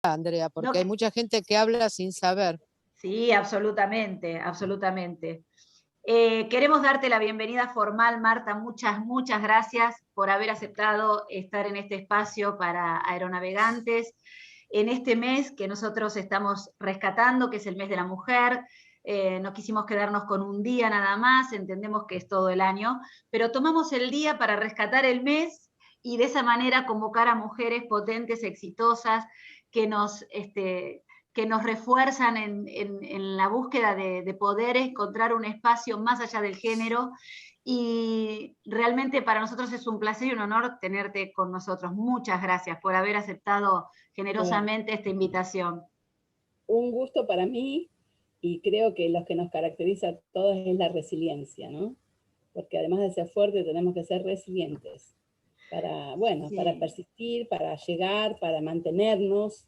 Andrea, No, porque hay mucha gente que habla sin saber. sí, absolutamente, absolutamente. Queremos darte la bienvenida formal, Marta. Muchas gracias por haber aceptado estar en este espacio para aeronavegantes. En este mes que nosotros estamos rescatando, que es el mes de la mujer, no quisimos quedarnos con un día nada más, entendemos que es todo el año, pero tomamos el día para rescatar el mes y de esa manera convocar a mujeres potentes, exitosas, que nos refuerzan en la búsqueda de poder encontrar un espacio más allá del género, y realmente para nosotros es un placer y un honor tenerte con nosotros. Muchas gracias por haber aceptado Bueno, generosamente esta invitación. un gusto para mí, y creo que lo que nos caracteriza a todos es la resiliencia, ¿no? Porque además de ser fuertes tenemos que ser resilientes para, bueno, Sí. para persistir, para llegar, para mantenernos,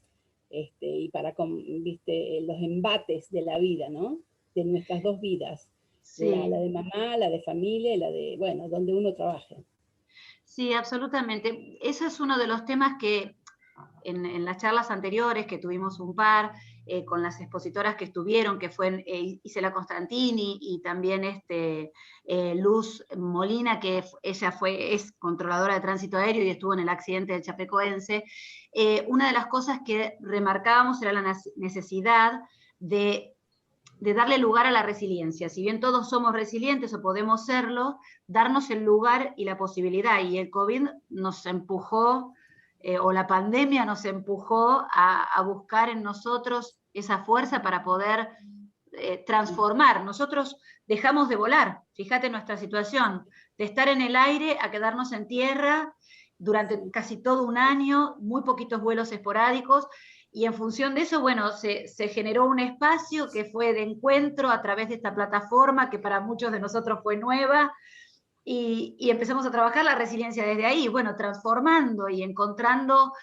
y para, viste, los embates de la vida, ¿no? De nuestras dos vidas, Sí. la de mamá, la de familia y la de, bueno, donde uno trabaje. Sí, absolutamente. Eso es uno de los temas que en las charlas anteriores, que tuvimos un par, con las expositoras que estuvieron, que fue Isela Constantini y también Luz Molina, que ella es controladora de tránsito aéreo y estuvo en el accidente del Chapecoense. Una de las cosas que remarcábamos era la necesidad de darle lugar a la resiliencia. Si bien todos somos resilientes o podemos serlo, darnos el lugar y la posibilidad. Y el COVID nos empujó, o la pandemia nos empujó a buscar en nosotros esa fuerza para poder transformar. Nosotros dejamos de volar, fíjate nuestra situación, de estar en el aire a quedarnos en tierra durante casi todo un año, muy poquitos vuelos esporádicos, y en función de eso, bueno, se generó un espacio que fue de encuentro a través de esta plataforma que para muchos de nosotros fue nueva, y empezamos a trabajar la resiliencia desde ahí, bueno, transformando y encontrando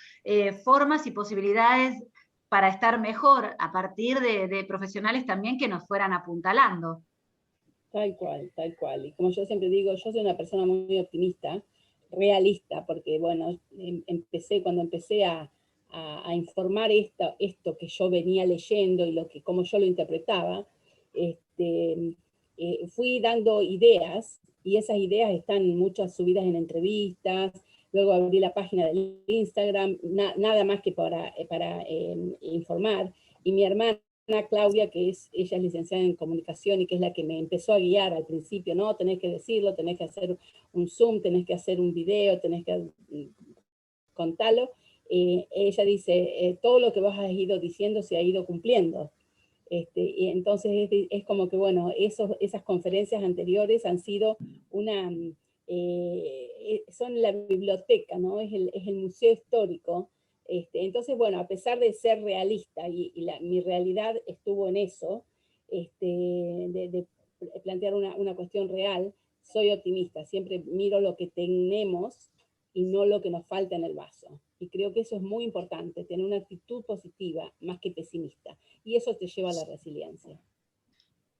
formas y posibilidades para estar mejor a partir de profesionales también que nos fueran apuntalando. Tal cual, tal cual. Y como yo siempre digo, yo soy una persona muy optimista, realista, porque bueno, cuando empecé a informar esto que yo venía leyendo y cómo yo lo interpretaba, fui dando ideas, y esas ideas están muchas subidas en entrevistas. Luego abrí la página del Instagram, nada más que para informar, y mi hermana Claudia, ella es licenciada en comunicación y que es la que me empezó a guiar al principio, ¿no? Tenés que decirlo, tenés que hacer un Zoom, tenés que hacer un video, tenés que contarlo. Ella dice, todo lo que vos has ido diciendo se ha ido cumpliendo. Y entonces es como que, bueno, esas conferencias anteriores han sido son la biblioteca, ¿no? Es el museo histórico. Entonces, bueno, a pesar de ser realista, mi realidad estuvo en eso, de plantear una cuestión real, soy optimista, siempre miro lo que tenemos y no lo que nos falta en el vaso. Y creo que eso es muy importante, tener una actitud positiva más que pesimista. Y eso te lleva a la resiliencia.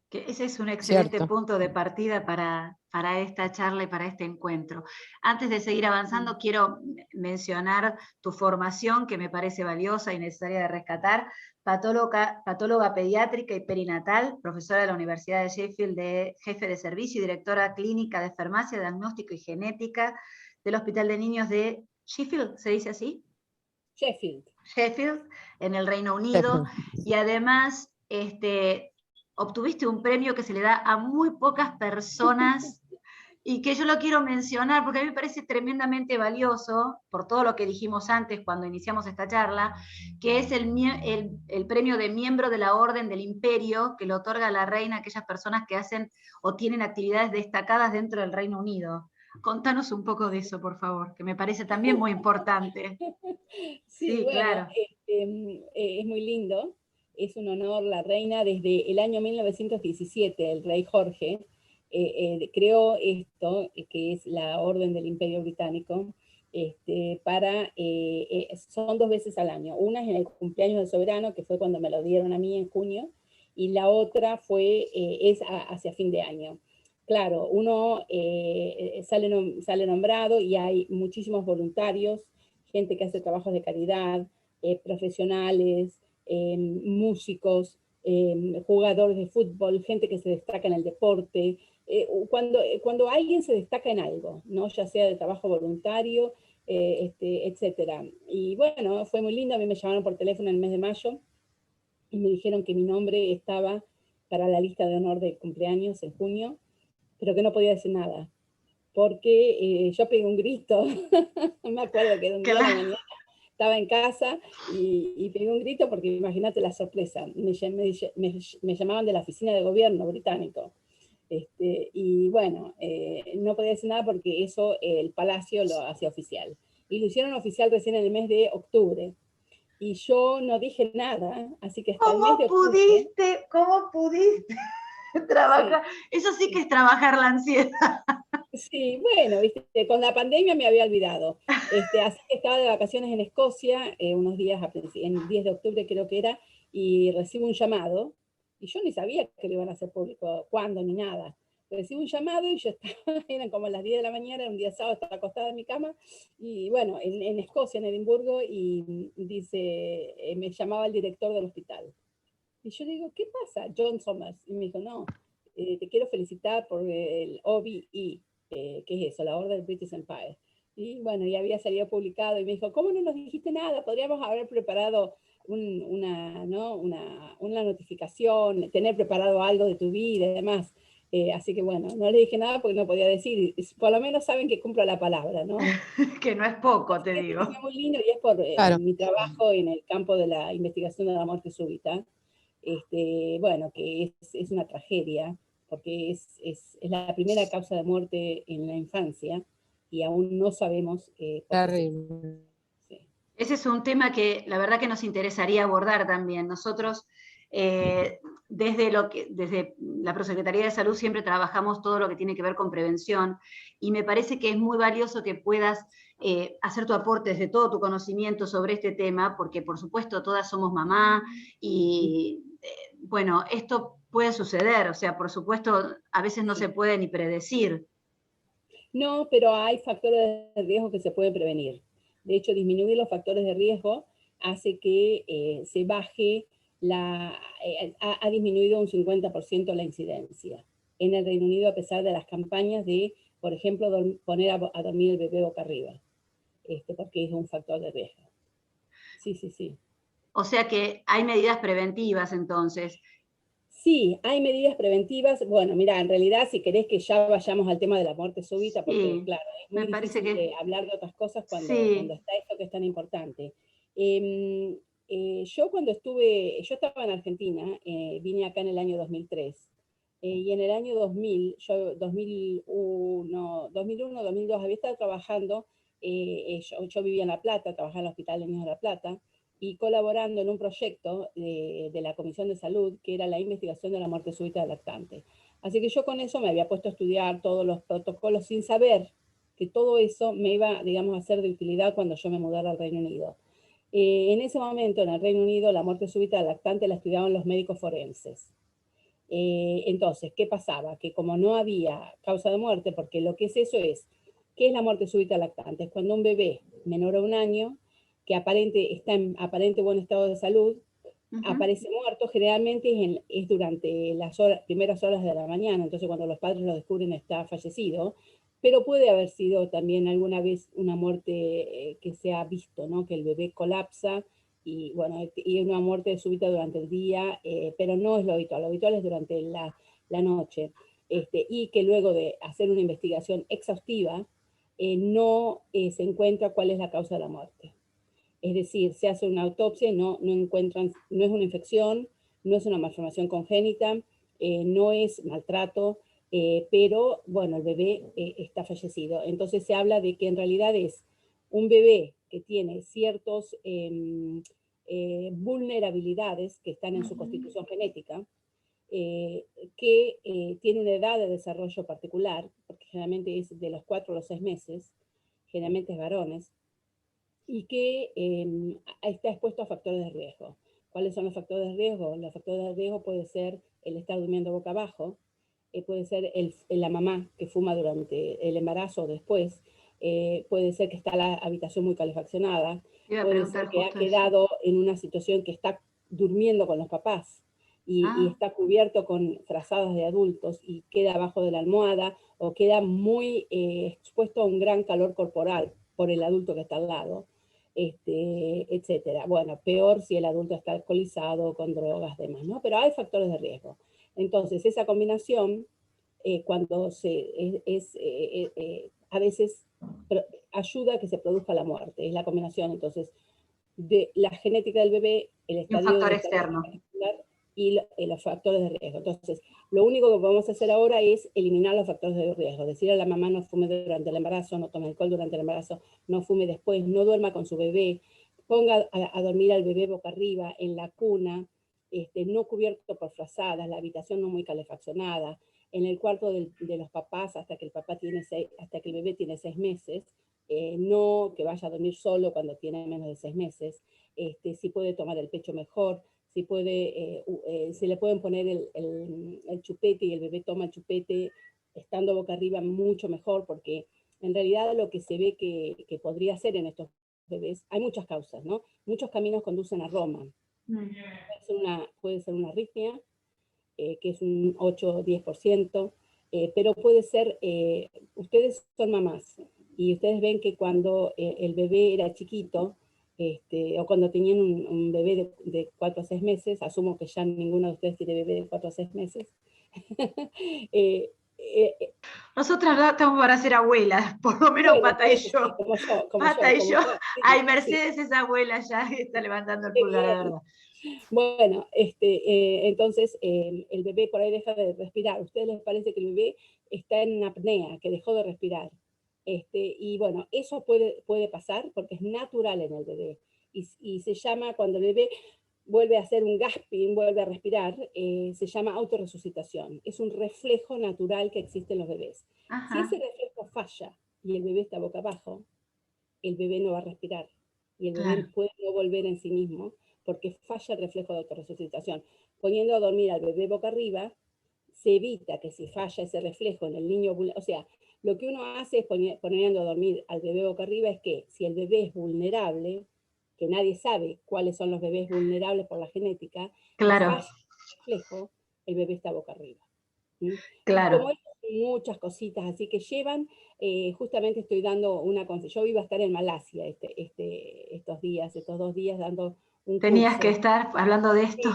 Que ese es un excelente Cierto. punto de partida para esta charla y para este encuentro. Antes de seguir avanzando, quiero mencionar tu formación, que me parece valiosa y necesaria de rescatar. Patóloga pediátrica y perinatal, profesora de la Universidad de Sheffield, jefe de servicio y directora clínica de farmacia, diagnóstico y genética del Hospital de Niños de Sheffield, ¿se dice así? Sheffield, en el Reino Unido, y además obtuviste un premio que se le da a muy pocas personas y que yo lo quiero mencionar porque a mí me parece tremendamente valioso, por todo lo que dijimos antes cuando iniciamos esta charla, que es el premio de miembro de la Orden del Imperio, que le otorga la reina a aquellas personas que hacen o tienen actividades destacadas dentro del Reino Unido. Contanos un poco de eso, por favor, que me parece también muy importante. Sí, bueno, claro. Es muy lindo, es un honor. La reina desde el año 1917, el rey Jorge, creó esto, que es la Orden del Imperio Británico, son 2 veces al año. Una es en el cumpleaños del soberano, que fue cuando me lo dieron a mí en junio, y la otra es hacia fin de año. Claro, uno sale nombrado y hay muchísimos voluntarios, gente que hace trabajos de caridad, profesionales, músicos, jugadores de fútbol, gente que se destaca en el deporte. Cuando alguien se destaca en algo, ¿no? Ya sea de trabajo voluntario, etcétera. Y bueno, fue muy lindo. A mí me llamaron por teléfono en el mes de mayo y me dijeron que mi nombre estaba para la lista de honor de cumpleaños en junio, pero que no podía decir nada, porque yo pegué un grito. Me acuerdo que era un día de la mañana, estaba en casa y pegué un grito porque imagínate la sorpresa. Me llamaban de la oficina de gobierno británico. Y bueno, no podía decir nada porque eso el Palacio lo hacía oficial. Y lo hicieron oficial recién en el mes de octubre. Y yo no dije nada, así que hasta el mes de octubre... ¿Cómo pudiste trabajar? Sí, Eso sí que es trabajar la ansiedad. sí, bueno, viste, con la pandemia me había olvidado. Así que estaba de vacaciones en Escocia, unos días, en el 10 de octubre creo que era, y recibo un llamado, y yo ni sabía que lo iban a hacer público, cuándo, ni nada. Recibo un llamado y yo estaba, eran como las 10 de la mañana, era un día sábado, estaba acostada en mi cama, y bueno, en Escocia, en Edimburgo, y dice, me llamaba el director del hospital. Y yo digo, ¿qué pasa? John Somers. Y me dijo, no, te quiero felicitar por el OBE, que es eso, la Orden del British Empire. Y bueno, ya había salido publicado y me dijo, ¿cómo no nos dijiste nada? Podríamos haber preparado ¿no? una notificación, tener preparado algo de tu vida y demás. Así que bueno, no le dije nada porque no podía decir, por lo menos saben que cumplo la palabra, ¿no? Que no es poco, te Así que digo. fue muy lindo y es por Claro. mi trabajo en el campo de la investigación de la muerte súbita. Bueno, que es una tragedia, porque es la primera causa de muerte en la infancia y aún no sabemos por qué se... Terrible. Sí. Ese es un tema que la verdad que nos interesaría abordar también. Nosotros, desde la Prosecretaría de Salud, siempre trabajamos todo lo que tiene que ver con prevención, y me parece que es muy valioso que puedas hacer tu aporte desde todo tu conocimiento sobre este tema, porque por supuesto todas somos mamá, y bueno, esto puede suceder, o sea, por supuesto, a veces no se puede ni predecir. No, pero hay factores de riesgo que se pueden prevenir. De hecho, disminuir los factores de riesgo hace que se baje ha disminuido un 50% la incidencia en el Reino Unido, a pesar de las campañas de, por ejemplo, poner a dormir el bebé boca arriba, porque es un factor de riesgo. Sí, sí, sí. O sea que hay medidas preventivas entonces. Sí, hay medidas preventivas. Bueno, mira, en realidad, si querés que ya vayamos al tema de la muerte súbita, porque Sí, claro, es muy me parece difícil de que hablar de otras cosas cuando sí. está esto que es tan importante. Em, yo yo estaba en Argentina, vine acá en el año 2003, y en el año 2000, yo 2001, 2002, había estado trabajando, yo vivía en La Plata, trabajaba en el Hospital de Niños de La Plata, y colaborando en un proyecto de la Comisión de Salud, que era la investigación de la muerte súbita de lactantes. Así que yo con eso me había puesto a estudiar todos los protocolos sin saber que todo eso me iba, digamos, a ser de utilidad cuando yo me mudara al Reino Unido. En ese momento, en el Reino Unido, la muerte súbita de lactante la estudiaban los médicos forenses. Entonces, ¿qué pasaba? Que como no había causa de muerte, porque lo que es eso es, ¿qué es la muerte súbita lactante? Es cuando un bebé menor a un año, que está en aparente buen estado de salud, aparece muerto, generalmente es durante las primeras horas de la mañana, entonces cuando los padres lo descubren está fallecido, pero puede haber sido también alguna vez una muerte que se ha visto, ¿no? Que el bebé colapsa y bueno, y una muerte súbita durante el día, pero no es lo habitual es durante la noche. Y que luego de hacer una investigación exhaustiva, no se encuentra cuál es la causa de la muerte. Es decir, se hace una autopsia y no encuentran, no es una infección, no es una malformación congénita, no es maltrato, pero bueno, el bebé está fallecido. Entonces se habla de que en realidad es un bebé que tiene ciertos vulnerabilidades que están en su constitución genética, que tiene una edad de desarrollo particular, porque generalmente es de los 4 a los 6 meses, generalmente es varones, y que está expuesto a factores de riesgo. ¿Cuáles son los factores de riesgo? Los factores de riesgo puede ser el estar durmiendo boca abajo, puede ser la mamá que fuma durante el embarazo o después, puede ser que está la habitación muy calefaccionada, Iba a puede preguntar ser que ha justo eso. quedado en una situación que está durmiendo con los papás y Ah, está cubierto con frazadas de adultos y queda abajo de la almohada o queda muy expuesto a un gran calor corporal por el adulto que está al lado, etcétera. Bueno, peor si el adulto está alcoholizado, con drogas, demás, ¿no? Pero hay factores de riesgo. Entonces, esa combinación, cuando a veces ayuda a que se produzca la muerte, es la combinación entonces de la genética del bebé, el y un estadio factor de externo. cardiovascular y los factores de riesgo. Entonces, lo único que podemos hacer ahora es eliminar los factores de riesgo, decir a la mamá no fume durante el embarazo, no tome alcohol durante el embarazo, no fume después, no duerma con su bebé, ponga a dormir al bebé boca arriba en la cuna, no cubierto por frazadas, la habitación no muy calefaccionada, en el cuarto de los papás hasta que hasta que el bebé tiene 6 meses, no que vaya a dormir solo cuando tiene menos de 6 meses, si puede tomar el pecho mejor, si puede, se le pueden poner el chupete y el bebé toma el chupete estando boca arriba mucho mejor, porque en realidad lo que se ve que podría ser en estos bebés, hay muchas causas, ¿no? Muchos caminos conducen a Roma. Mm. Puede ser una arritmia, que es un 8 o 10%, pero puede ser, ustedes son mamás y ustedes ven que cuando el bebé era chiquito, o cuando tenían un bebé de 4 a 6 meses, asumo que ya ninguno de ustedes tiene bebé de 4 a 6 meses, eh, eh, Nosotras ya estamos para ser abuelas, por lo menos bueno, Pata y yo. como yo, Pata y yo. sí, Ay, sí, Mercedes es abuela ya, está levantando el qué pulgar, la bien. verdad. Bueno, entonces el bebé por ahí deja de respirar. ¿A ustedes les parece que el bebé está en apnea, que dejó de respirar? Y bueno, eso puede pasar porque es natural en el bebé. Y se llama, cuando el bebé vuelve a hacer un gasping, vuelve a respirar, se llama autorresucitación. Es un reflejo natural que existe en los bebés. Si Ajá, ese reflejo falla y el bebé está boca abajo, el bebé no va a respirar y el bebé claro. puede no volver en sí mismo porque falla el reflejo de autorresucitación. Poniendo a dormir al bebé boca arriba, se evita que si falla ese reflejo en el niño, o sea, lo que uno hace es poniendo a dormir al bebé boca arriba es que si el bebé es vulnerable, que nadie sabe cuáles son los bebés vulnerables por la genética, y Claro, falla el reflejo, el bebé está boca arriba. ¿Sí? Y como claro. hay muchas cositas así que llevan, justamente estoy dando yo iba a estar en Malasia estos 2 días dando un Tenías que curso. estar hablando de esto.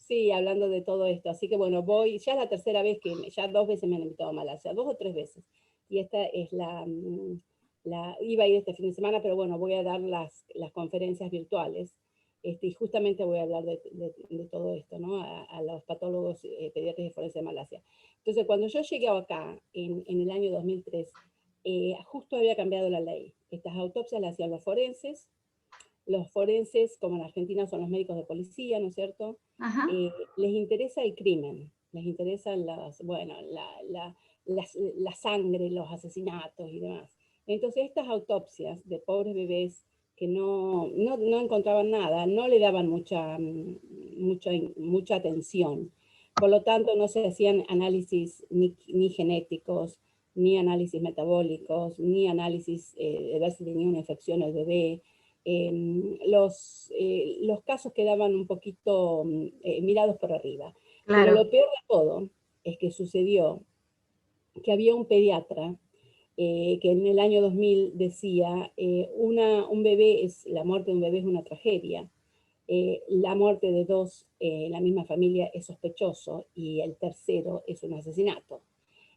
Sí, sí, hablando de todo esto. Así que bueno, ya es la tercera vez ya 2 veces me han invitado a Malasia, 2 o 3 veces. Y esta es iba a ir este fin de semana, pero bueno, voy a dar las conferencias virtuales. Y justamente voy a hablar de todo esto, ¿no? A los patólogos pediatras y forenses de Malasia. Entonces, cuando yo llegué acá en el año 2003, justo había cambiado la ley. Estas autopsias las hacían los forenses, como en Argentina son los médicos de policía, ¿no es cierto? Ajá, Les interesa el crimen, les interesan bueno, la sangre, los asesinatos y demás. Entonces estas autopsias de pobres bebés que no encontraban nada, no le daban mucha atención. Por lo tanto, no se hacían análisis ni genéticos, ni análisis metabólicos, ni análisis de ver si tenía una infección el bebé. Los casos quedaban un poquito mirados por arriba. Pero claro. lo peor de todo es que sucedió que había un pediatra que en el año 2000 decía, la muerte de un bebé es una tragedia, la muerte de dos en la misma familia es sospechoso y el tercero es un asesinato.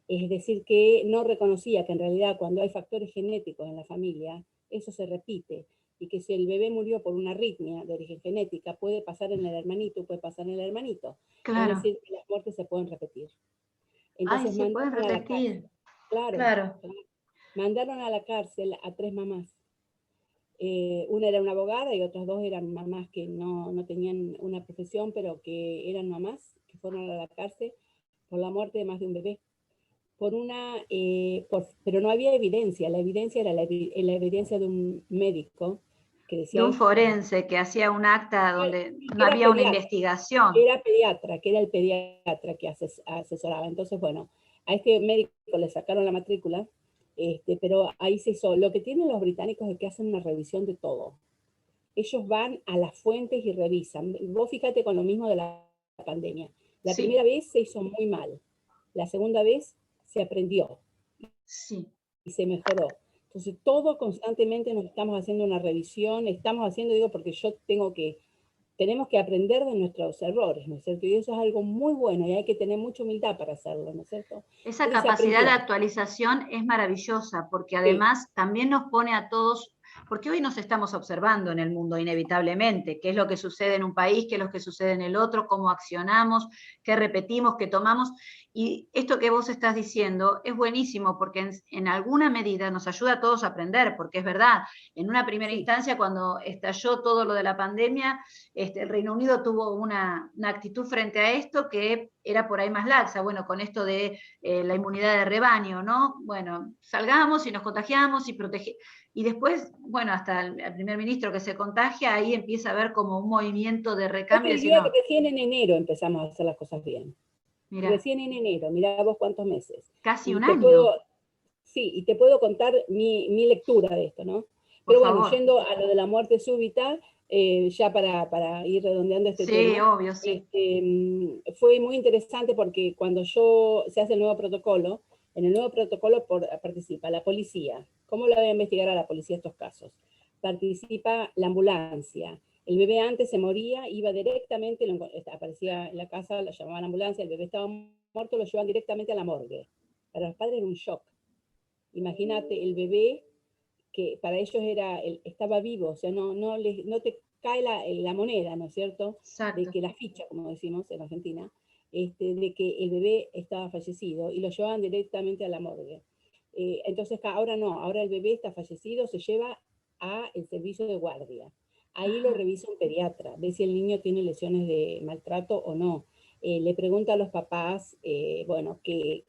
Es decir, que no reconocía que en realidad cuando hay factores genéticos en la familia, eso se repite, y que si el bebé murió por una arritmia de origen genética, puede pasar en el hermanito, puede pasar en el hermanito. Es Claro. decir, que las muertes se pueden repetir. Ay, Entonces se pueden mandaron a la repetir. cárcel, claro, Claro. mandaron a la cárcel a 3 mamás. Una era una abogada y otras 2 eran mamás que no tenían una profesión, pero que eran mamás, que fueron a la cárcel por la muerte de más de un bebé. Pero no había evidencia, la evidencia era la evidencia de un médico que De decía un forense que hacía un acta donde que no había una investigación. era pediatra, que era el pediatra que asesoraba. Entonces, bueno, a este médico le sacaron la matrícula, pero ahí se hizo, lo que tienen los británicos es que hacen una revisión de todo. ellos van a las fuentes y revisan. Vos fíjate con lo mismo de la pandemia. La Sí. primera vez se hizo muy mal, la segunda vez se aprendió Sí. y se mejoró. Entonces, todo constantemente nos estamos haciendo una revisión, estamos haciendo, digo, porque tenemos que aprender de nuestros errores, ¿no es cierto? Y eso es algo muy bueno y hay que tener mucha humildad para hacerlo, ¿no es cierto? Esa Entonces, capacidad de aprendió. actualización es maravillosa, porque Sí. además también nos pone a todos, porque hoy nos estamos observando en el mundo inevitablemente, qué es lo que sucede en un país, qué es lo que sucede en el otro, cómo accionamos, qué repetimos, qué tomamos, y esto que vos estás diciendo es buenísimo, porque en alguna medida nos ayuda a todos a aprender, porque es verdad, en una primera Sí. instancia, cuando estalló todo lo de la pandemia, el Reino Unido tuvo una actitud frente a esto que era por ahí más laxa, bueno, con esto de la inmunidad de rebaño, ¿no? Bueno, salgamos y nos contagiamos y después, bueno, hasta el primer ministro que se contagia, ahí empieza a haber como un movimiento de Yo recambio te y decir, diría que no, recién en enero empezamos a hacer las cosas bien. mira, Recién en enero, mirá vos cuántos meses. casi Y un te año, puedo, sí, y te puedo contar mi lectura de esto, ¿no? por Pero bueno, favor. yendo a lo de la muerte súbita, ya para ir redondeando este Sí, tema, obvio, sí. fue muy interesante porque cuando se hace el nuevo protocolo, en el nuevo protocolo participa la policía. ¿Cómo la voy a investigar a la policía estos casos? Participa la ambulancia. El bebé antes se moría, iba directamente, aparecía en la casa, lo llamaban ambulancia, el bebé estaba muerto, lo llevan directamente a la morgue. Para los padres era un shock. Imagínate el bebé que para ellos estaba vivo, o sea, no te cae la moneda, ¿no es cierto? De Exacto. que la ficha, como decimos en Argentina, de que el bebé estaba fallecido y lo llevaban directamente a la morgue. Entonces ahora no, ahora el bebé está fallecido, se lleva a el servicio de guardia. Ahí lo Ajá. revisa un pediatra, ve si el niño tiene lesiones de maltrato o no. Le pregunta a los papás, bueno,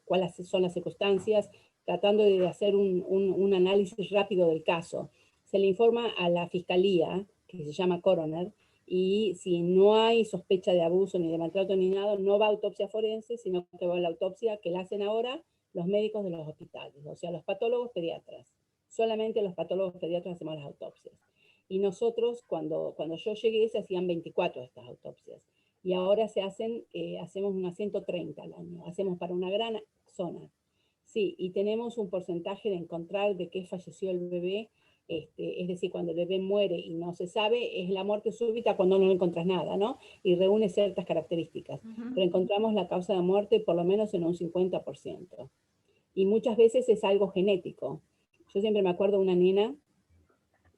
cuáles son las circunstancias, tratando de hacer un análisis rápido del caso. Se le informa a la fiscalía, que se llama coroner, y si no hay sospecha de abuso ni de maltrato ni nada, no va a autopsia forense, sino que va a la autopsia que la hacen ahora los médicos de los hospitales, o sea, los patólogos pediatras. Solamente los patólogos pediatras hacemos las autopsias. Y nosotros, cuando yo llegué, se hacían 24 de estas autopsias. Y ahora hacemos unas 130 al año. Hacemos para una gran zona. Sí, y tenemos un porcentaje de encontrar de qué falleció el bebé, es decir, cuando el bebé muere y no se sabe, es la muerte súbita cuando no encuentras nada, ¿no? Y reúne ciertas características. Pero encontramos la causa de muerte por lo menos en un 50%. Y muchas veces es algo genético. Yo siempre me acuerdo de una nena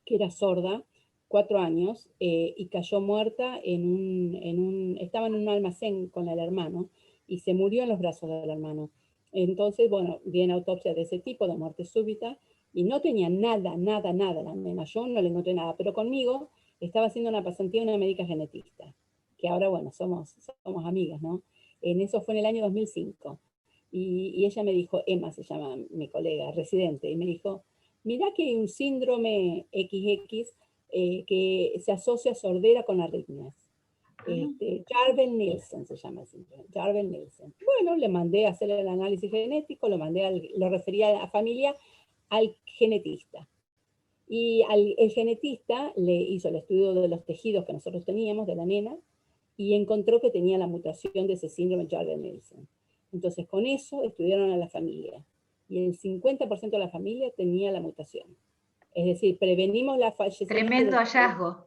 que era sorda, 4 años, y cayó muerta estaba en un almacén con el hermano, y se murió en los brazos del hermano. Entonces, bueno, viene autopsia de ese tipo, de muerte súbita, y no tenía nada la nena. Yo no le encontré nada, pero conmigo estaba haciendo una pasantía una médica genetista, que ahora, bueno, somos amigas, ¿no? En eso fue en el año 2005. Y ella me dijo, Emma se llama mi colega, residente, y me dijo, mirá que hay un síndrome XX que se asocia a sordera con arritmias. Jarvel-Nielsen se llama el síndrome, Jarvel-Nielsen. Bueno, le mandé a hacer el análisis genético, lo refería a la familia al genetista. Y el genetista le hizo el estudio de los tejidos que nosotros teníamos de la nena y encontró que tenía la mutación de ese síndrome Jarvel-Nielsen. Entonces, con eso estudiaron a la familia. Y el 50% de la familia tenía la mutación. Es decir, prevenimos la fallecimiento. Tremendo hallazgo.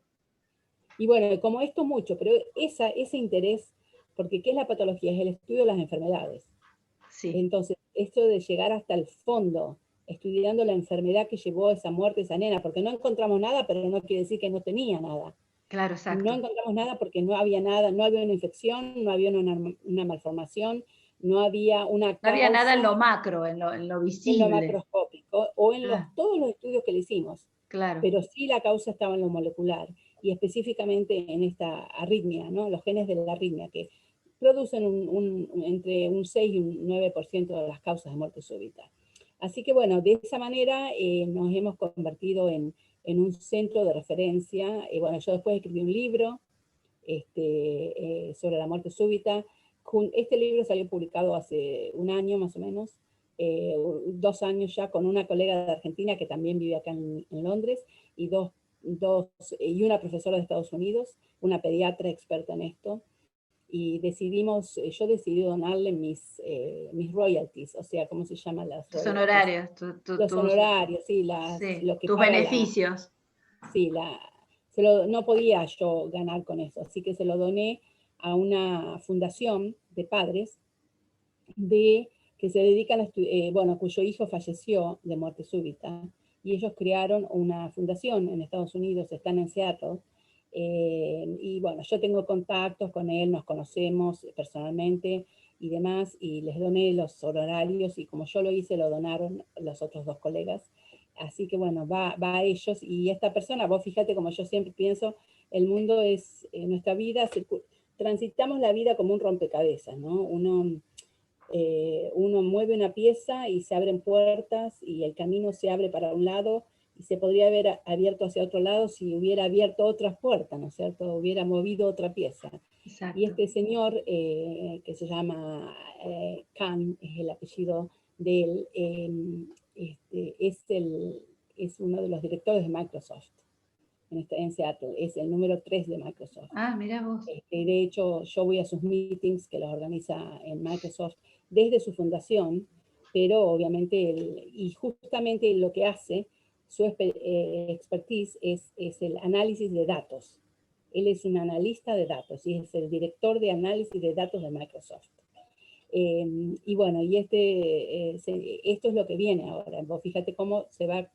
Y bueno, como esto mucho, pero ese interés, porque ¿qué es la patología? Es el estudio de las enfermedades. Sí. Entonces, esto de llegar hasta el fondo, estudiando la enfermedad que llevó a esa muerte, esa nena, porque no encontramos nada, pero no quiere decir que no tenía nada. Claro, No exacto. encontramos nada porque no había nada, no había una infección, no había una malformación, no había una No había nada en causa lo macro, en lo en lo visible. macroscópico o en Ah, todos los estudios que le hicimos, claro. pero sí la causa estaba en lo molecular y específicamente en esta arritmia, ¿no? Los genes de la arritmia que producen entre un 6 y un 9% de las causas de muerte súbita. Así que bueno, de esa manera nos hemos convertido en un centro de referencia. Bueno, yo después escribí un libro sobre la muerte súbita. Este libro salió publicado hace un año más o menos, 2 años ya, con una colega de Argentina que también vive acá en Londres, y dos y una profesora de Estados Unidos, una pediatra experta en esto, y yo decidí donarle mis royalties, o sea, ¿cómo se llaman las Tus royalties? honorarios, Los honorarios, sí, sí, lo que tus paga beneficios. sí, no podía yo ganar con eso, así que se lo doné a una fundación de padres que se dedican a cuyo hijo falleció de muerte súbita, y ellos crearon una fundación en Estados Unidos, están en Seattle, y bueno, yo tengo contactos con él, nos conocemos personalmente y demás, y les doné los honorarios, y como yo lo hice, lo donaron los otros 2 colegas. Así que bueno, va a ellos, y esta persona, vos fíjate, como yo siempre pienso, el mundo es, nuestra vida, transitamos la vida como un rompecabezas, ¿no? Uno mueve una pieza y se abren puertas, y el camino se abre para un lado, y se podría haber abierto hacia otro lado si hubiera abierto otras puertas, ¿no es cierto? Hubiera movido otra pieza. Exacto. Y este señor, que se llama Khan, es el apellido de él, es uno de los directores de Microsoft en Seattle, es el número 3 de Microsoft. Ah, mira vos. De hecho, yo voy a sus meetings que los organiza en Microsoft desde su fundación, pero obviamente, y justamente lo que hace, su expertise es el análisis de datos. Él es un analista de datos y es el director de análisis de datos de Microsoft. Y bueno, esto es lo que viene ahora. Vos fíjate cómo se va,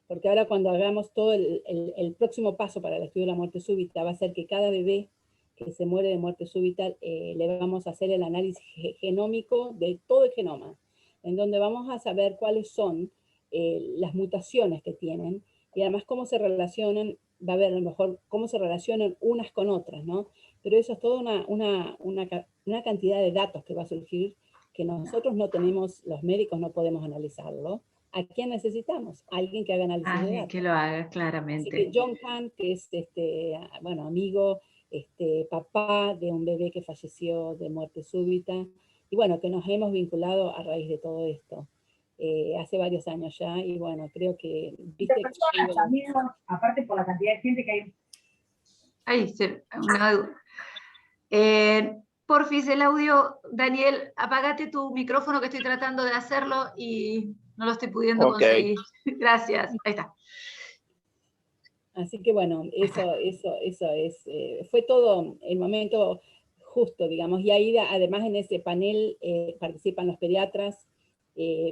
porque ahora cuando hagamos todo el próximo paso para el estudio de la muerte súbita va a ser que cada bebé que se muere de muerte súbita, le vamos a hacer el análisis genómico de todo el genoma, en donde vamos a saber cuáles son las mutaciones que tienen, y además cómo se relacionan, va a ver a lo mejor cómo se relacionan unas con otras, ¿no? Pero eso es toda una cantidad de datos que va a surgir, que nosotros no tenemos, los médicos no podemos analizarlo. ¿A quién necesitamos? Alguien que haga análisis de Alguien datos. que lo haga, Así claramente. que John Khan, que es amigo, papá de un bebé que falleció de muerte súbita, y bueno, que nos hemos vinculado a raíz de todo esto. Hace varios años ya, y bueno, creo que... ¿Viste personas también, aparte por la cantidad de gente que hay? Ahí, porfis, el audio, Daniel, apagate tu micrófono que estoy tratando de hacerlo y no lo estoy pudiendo conseguir. Gracias, ahí está. Así que bueno, eso es, fue todo el momento justo, digamos, y ahí además en ese panel participan los pediatras,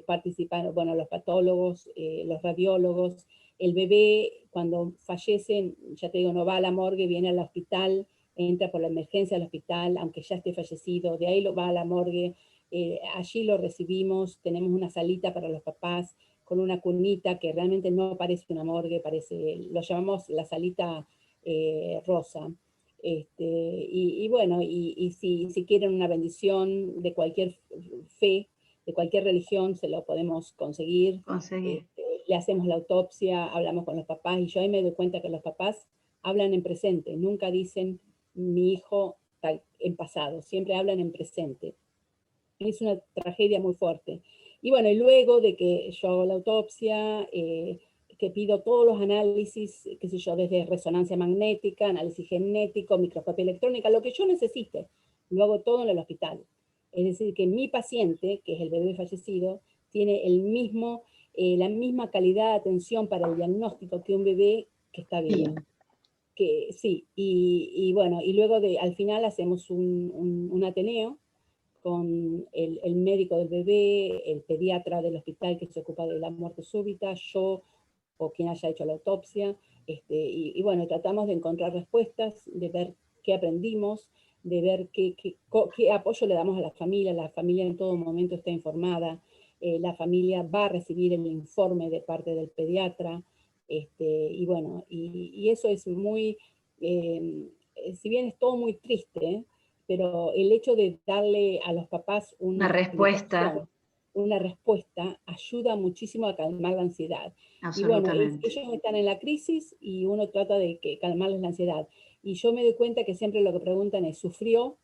participan, bueno, los patólogos, los radiólogos. El bebé cuando fallece, ya te digo, no va a la morgue, viene al hospital, entra por la emergencia al hospital, aunque ya esté fallecido, de ahí va a la morgue, allí lo recibimos, tenemos una salita para los papás, con una cunita que realmente no parece una morgue, lo llamamos la salita rosa. Y bueno, y si quieren una bendición de cualquier fe, de cualquier religión, se lo podemos conseguir. Le hacemos la autopsia, hablamos con los papás, y yo ahí me doy cuenta que los papás hablan en presente, nunca dicen mi hijo en pasado, siempre hablan en presente. Es una tragedia muy fuerte. Y bueno, y luego de que yo hago la autopsia, que pido todos los análisis, qué sé yo, desde resonancia magnética, análisis genético, microscopía electrónica, lo que yo necesite, lo hago todo en el hospital. Es decir, que mi paciente, que es el bebé fallecido, tiene la misma calidad de atención para el diagnóstico que un bebé que está vivo. Sí, y bueno, y luego al final hacemos un ateneo, con el médico del bebé, el pediatra del hospital que se ocupa de la muerte súbita, yo o quien haya hecho la autopsia, y bueno, tratamos de encontrar respuestas, de ver qué aprendimos, de ver qué apoyo le damos a la familia en todo momento está informada, la familia va a recibir el informe de parte del pediatra, y bueno, y eso es muy, si bien es todo muy triste, pero el hecho de darle a los papás una respuesta ayuda muchísimo a calmar la ansiedad. Y bueno, ellos están en la crisis y uno trata de calmarles la ansiedad. Y yo me doy cuenta que siempre lo que preguntan es, ¿sufrió?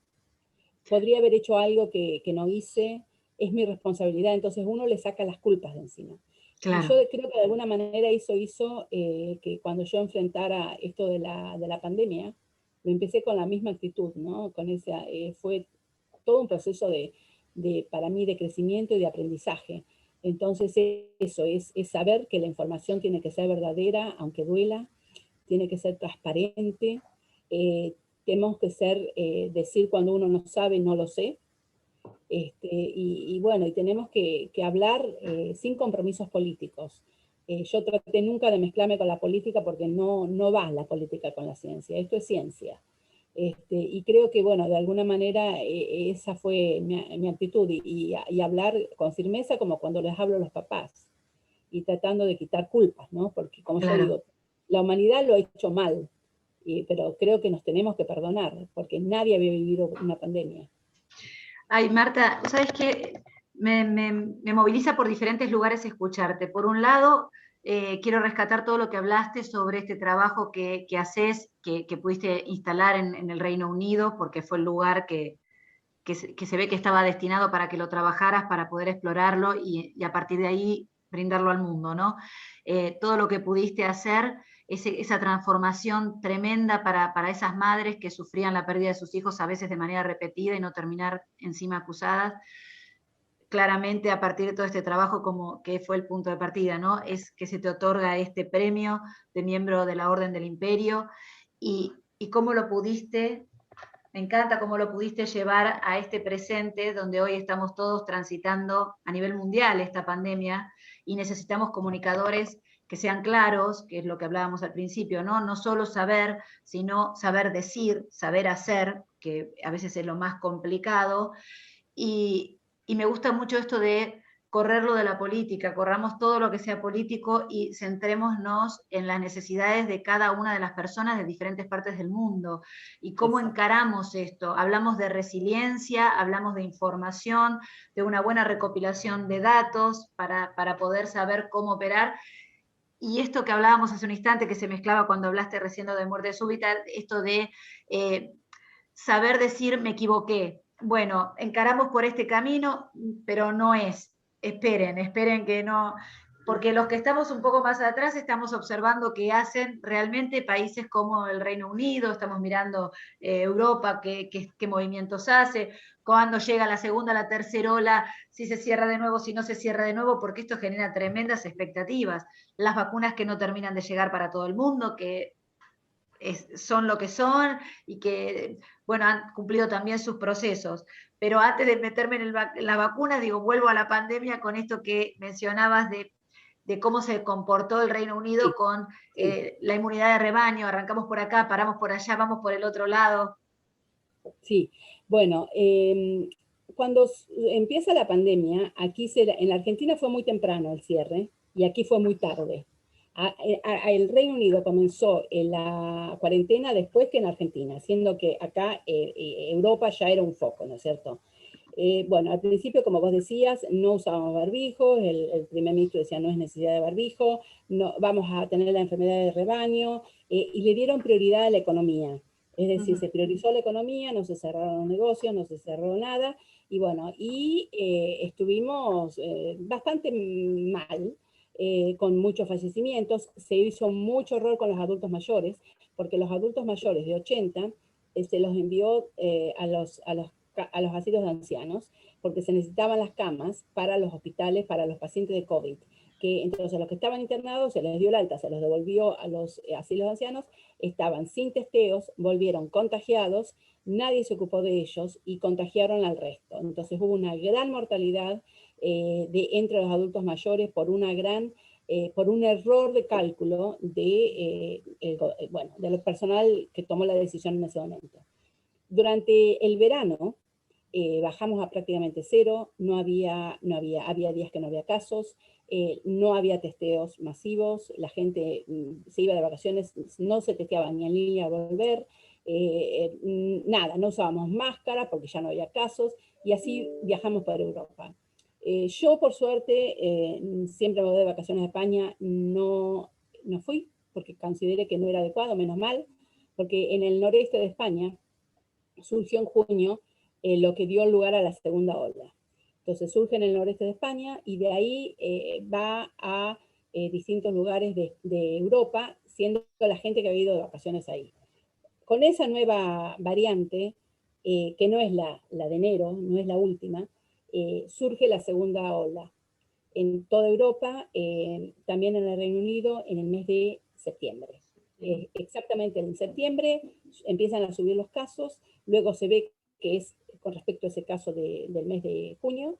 ¿Podría haber hecho algo que no hice? Es mi responsabilidad. Entonces uno le saca las culpas de encima. Y yo Claro, creo que de alguna manera eso hizo que cuando yo enfrentara esto de la pandemia, lo empecé con la misma actitud, ¿no? Con esa, fue todo un proceso para mí de crecimiento y de aprendizaje. Entonces eso es saber que la información tiene que ser verdadera, aunque duela, tiene que ser transparente, tenemos que decir cuando uno no sabe, no lo sé, y bueno, y tenemos que hablar sin compromisos políticos. Yo traté nunca de mezclarme con la política porque no va la política con la ciencia, esto es ciencia. Y creo que, bueno, de alguna manera esa fue mi actitud, y hablar con firmeza como cuando les hablo a los papás, y tratando de quitar culpas, ¿no? Porque como yo claro. digo, la humanidad lo ha hecho mal, pero creo que nos tenemos que perdonar, porque nadie había vivido una pandemia. Ay, Marta, ¿sabes qué? Me moviliza por diferentes lugares escucharte. Por un lado, quiero rescatar todo lo que hablaste sobre este trabajo que haces, que pudiste instalar en el Reino Unido, porque fue el lugar que se ve que estaba destinado para que lo trabajaras, para poder explorarlo y a partir de ahí brindarlo al mundo, ¿no? Todo lo que pudiste hacer, esa transformación tremenda para esas madres que sufrían la pérdida de sus hijos a veces de manera repetida y no terminar encima acusadas, claramente a partir de todo este trabajo como que fue el punto de partida, ¿no? Es que se te otorga este premio de miembro de la Orden del Imperio y cómo lo pudiste, me encanta cómo lo pudiste llevar a este presente donde hoy estamos todos transitando a nivel mundial esta pandemia y necesitamos comunicadores que sean claros, que es lo que hablábamos al principio, ¿no? No solo saber, sino saber decir, saber hacer, que a veces es lo más complicado, y me gusta mucho esto de correrlo de la política, corramos todo lo que sea político y centrémonos en las necesidades de cada una de las personas de diferentes partes del mundo. ¿Y cómo Exacto. encaramos esto? Hablamos de resiliencia, hablamos de información, de una buena recopilación de datos para poder saber cómo operar. Y esto que hablábamos hace un instante, que se mezclaba cuando hablaste recién de muerte súbita, esto de eh, saber decir me equivoqué. Bueno, encaramos por este camino, pero no es. Esperen, esperen que no, porque los que estamos un poco más atrás estamos observando qué hacen realmente países como el Reino Unido, estamos mirando Europa, qué movimientos hace, cuando llega la segunda, la tercera ola, si se cierra de nuevo, si no se cierra de nuevo, porque esto genera tremendas expectativas. Las vacunas que no terminan de llegar para todo el mundo, que son lo que son y que, bueno, han cumplido también sus procesos. Pero antes de meterme en la vacuna, digo, vuelvo a la pandemia con esto que mencionabas de cómo se comportó el Reino Unido Sí, con sí. la inmunidad de rebaño, arrancamos por acá, paramos por allá, vamos por el otro lado. Sí, bueno, cuando empieza la pandemia, en la Argentina fue muy temprano el cierre y aquí fue muy tarde. El Reino Unido comenzó en la cuarentena después que en Argentina, siendo que acá Europa ya era un foco, ¿no es cierto? Bueno, al principio, como vos decías, no usábamos barbijo, el primer ministro decía no es necesidad de barbijo, no, vamos a tener la enfermedad de rebaño, y le dieron prioridad a la economía. Es decir, se priorizó la economía, no se cerraron los negocios, no se cerró nada, y bueno, estuvimos bastante mal, con muchos fallecimientos. Se hizo mucho error con los adultos mayores, porque los adultos mayores de 80 se los envió a los asilos de ancianos, porque se necesitaban las camas para los hospitales, para los pacientes de COVID. Entonces los que estaban internados se les dio el alta, se los devolvió a los asilos de ancianos, estaban sin testeos, volvieron contagiados, nadie se ocupó de ellos y contagiaron al resto. Entonces hubo una gran mortalidad entre los adultos mayores por por un error de cálculo del personal que tomó la decisión en ese momento. Durante el verano bajamos a prácticamente cero, había días que no había casos, no había testeos masivos, la gente se iba de vacaciones, no se testeaba ni en línea a volver, nada, no usábamos máscara porque ya no había casos, y así viajamos para Europa. Yo, por suerte, siempre me voy de vacaciones a España, no fui, porque consideré que no era adecuado, menos mal, porque en el noreste de España surgió en junio lo que dio lugar a la segunda ola. Entonces surge en el noreste de España y de ahí va a distintos lugares de Europa, siendo la gente que ha ido de vacaciones ahí. Con esa nueva variante, que no es la de enero, no es la última, surge la segunda ola en toda Europa, también en el Reino Unido, en el mes de septiembre. Exactamente en septiembre empiezan a subir los casos, luego se ve que es con respecto a ese caso del mes de junio,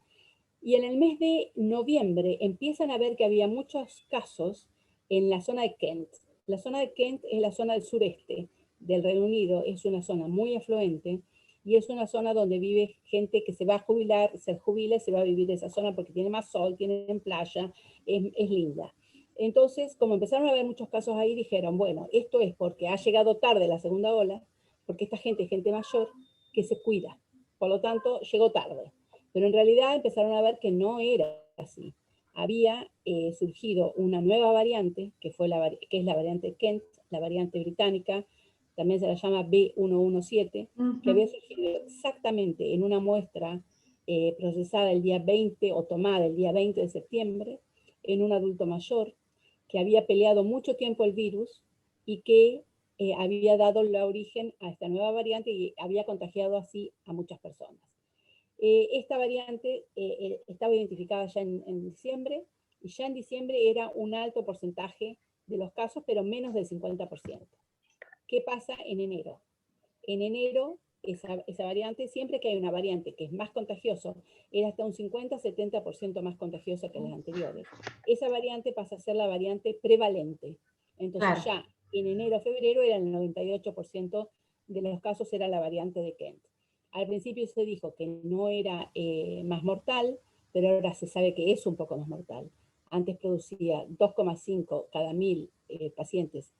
y en el mes de noviembre empiezan a ver que había muchos casos en la zona de Kent. La zona de Kent es la zona del sureste del Reino Unido, es una zona muy afluente, y es una zona donde vive gente que se va a jubilar, se jubila y se va a vivir de esa zona porque tiene más sol, tienen playa, es linda. Entonces, como empezaron a haber muchos casos ahí, dijeron, bueno, esto es porque ha llegado tarde la segunda ola, porque esta gente es gente mayor que se cuida. Por lo tanto, llegó tarde. Pero en realidad empezaron a ver que no era así. Había surgido una nueva variante, que es la variante Kent, la variante británica, también se la llama B117, que había surgido exactamente en una muestra procesada el día 20 o tomada el día 20 de septiembre en un adulto mayor que había peleado mucho tiempo el virus y que había dado la origen a esta nueva variante y había contagiado así a muchas personas. Esta variante estaba identificada ya en diciembre, y ya en diciembre era un alto porcentaje de los casos, pero menos del 50%. ¿Qué pasa en enero? En enero, esa variante, siempre que hay una variante que es más contagiosa, era hasta un 50-70% más contagiosa que las anteriores. Esa variante pasa a ser la variante prevalente. Entonces ya en enero, febrero, era el 98% de los casos era la variante de Kent. Al principio se dijo que no era más mortal, pero ahora se sabe que es un poco más mortal. Antes producía 2,5 cada 1000 pacientes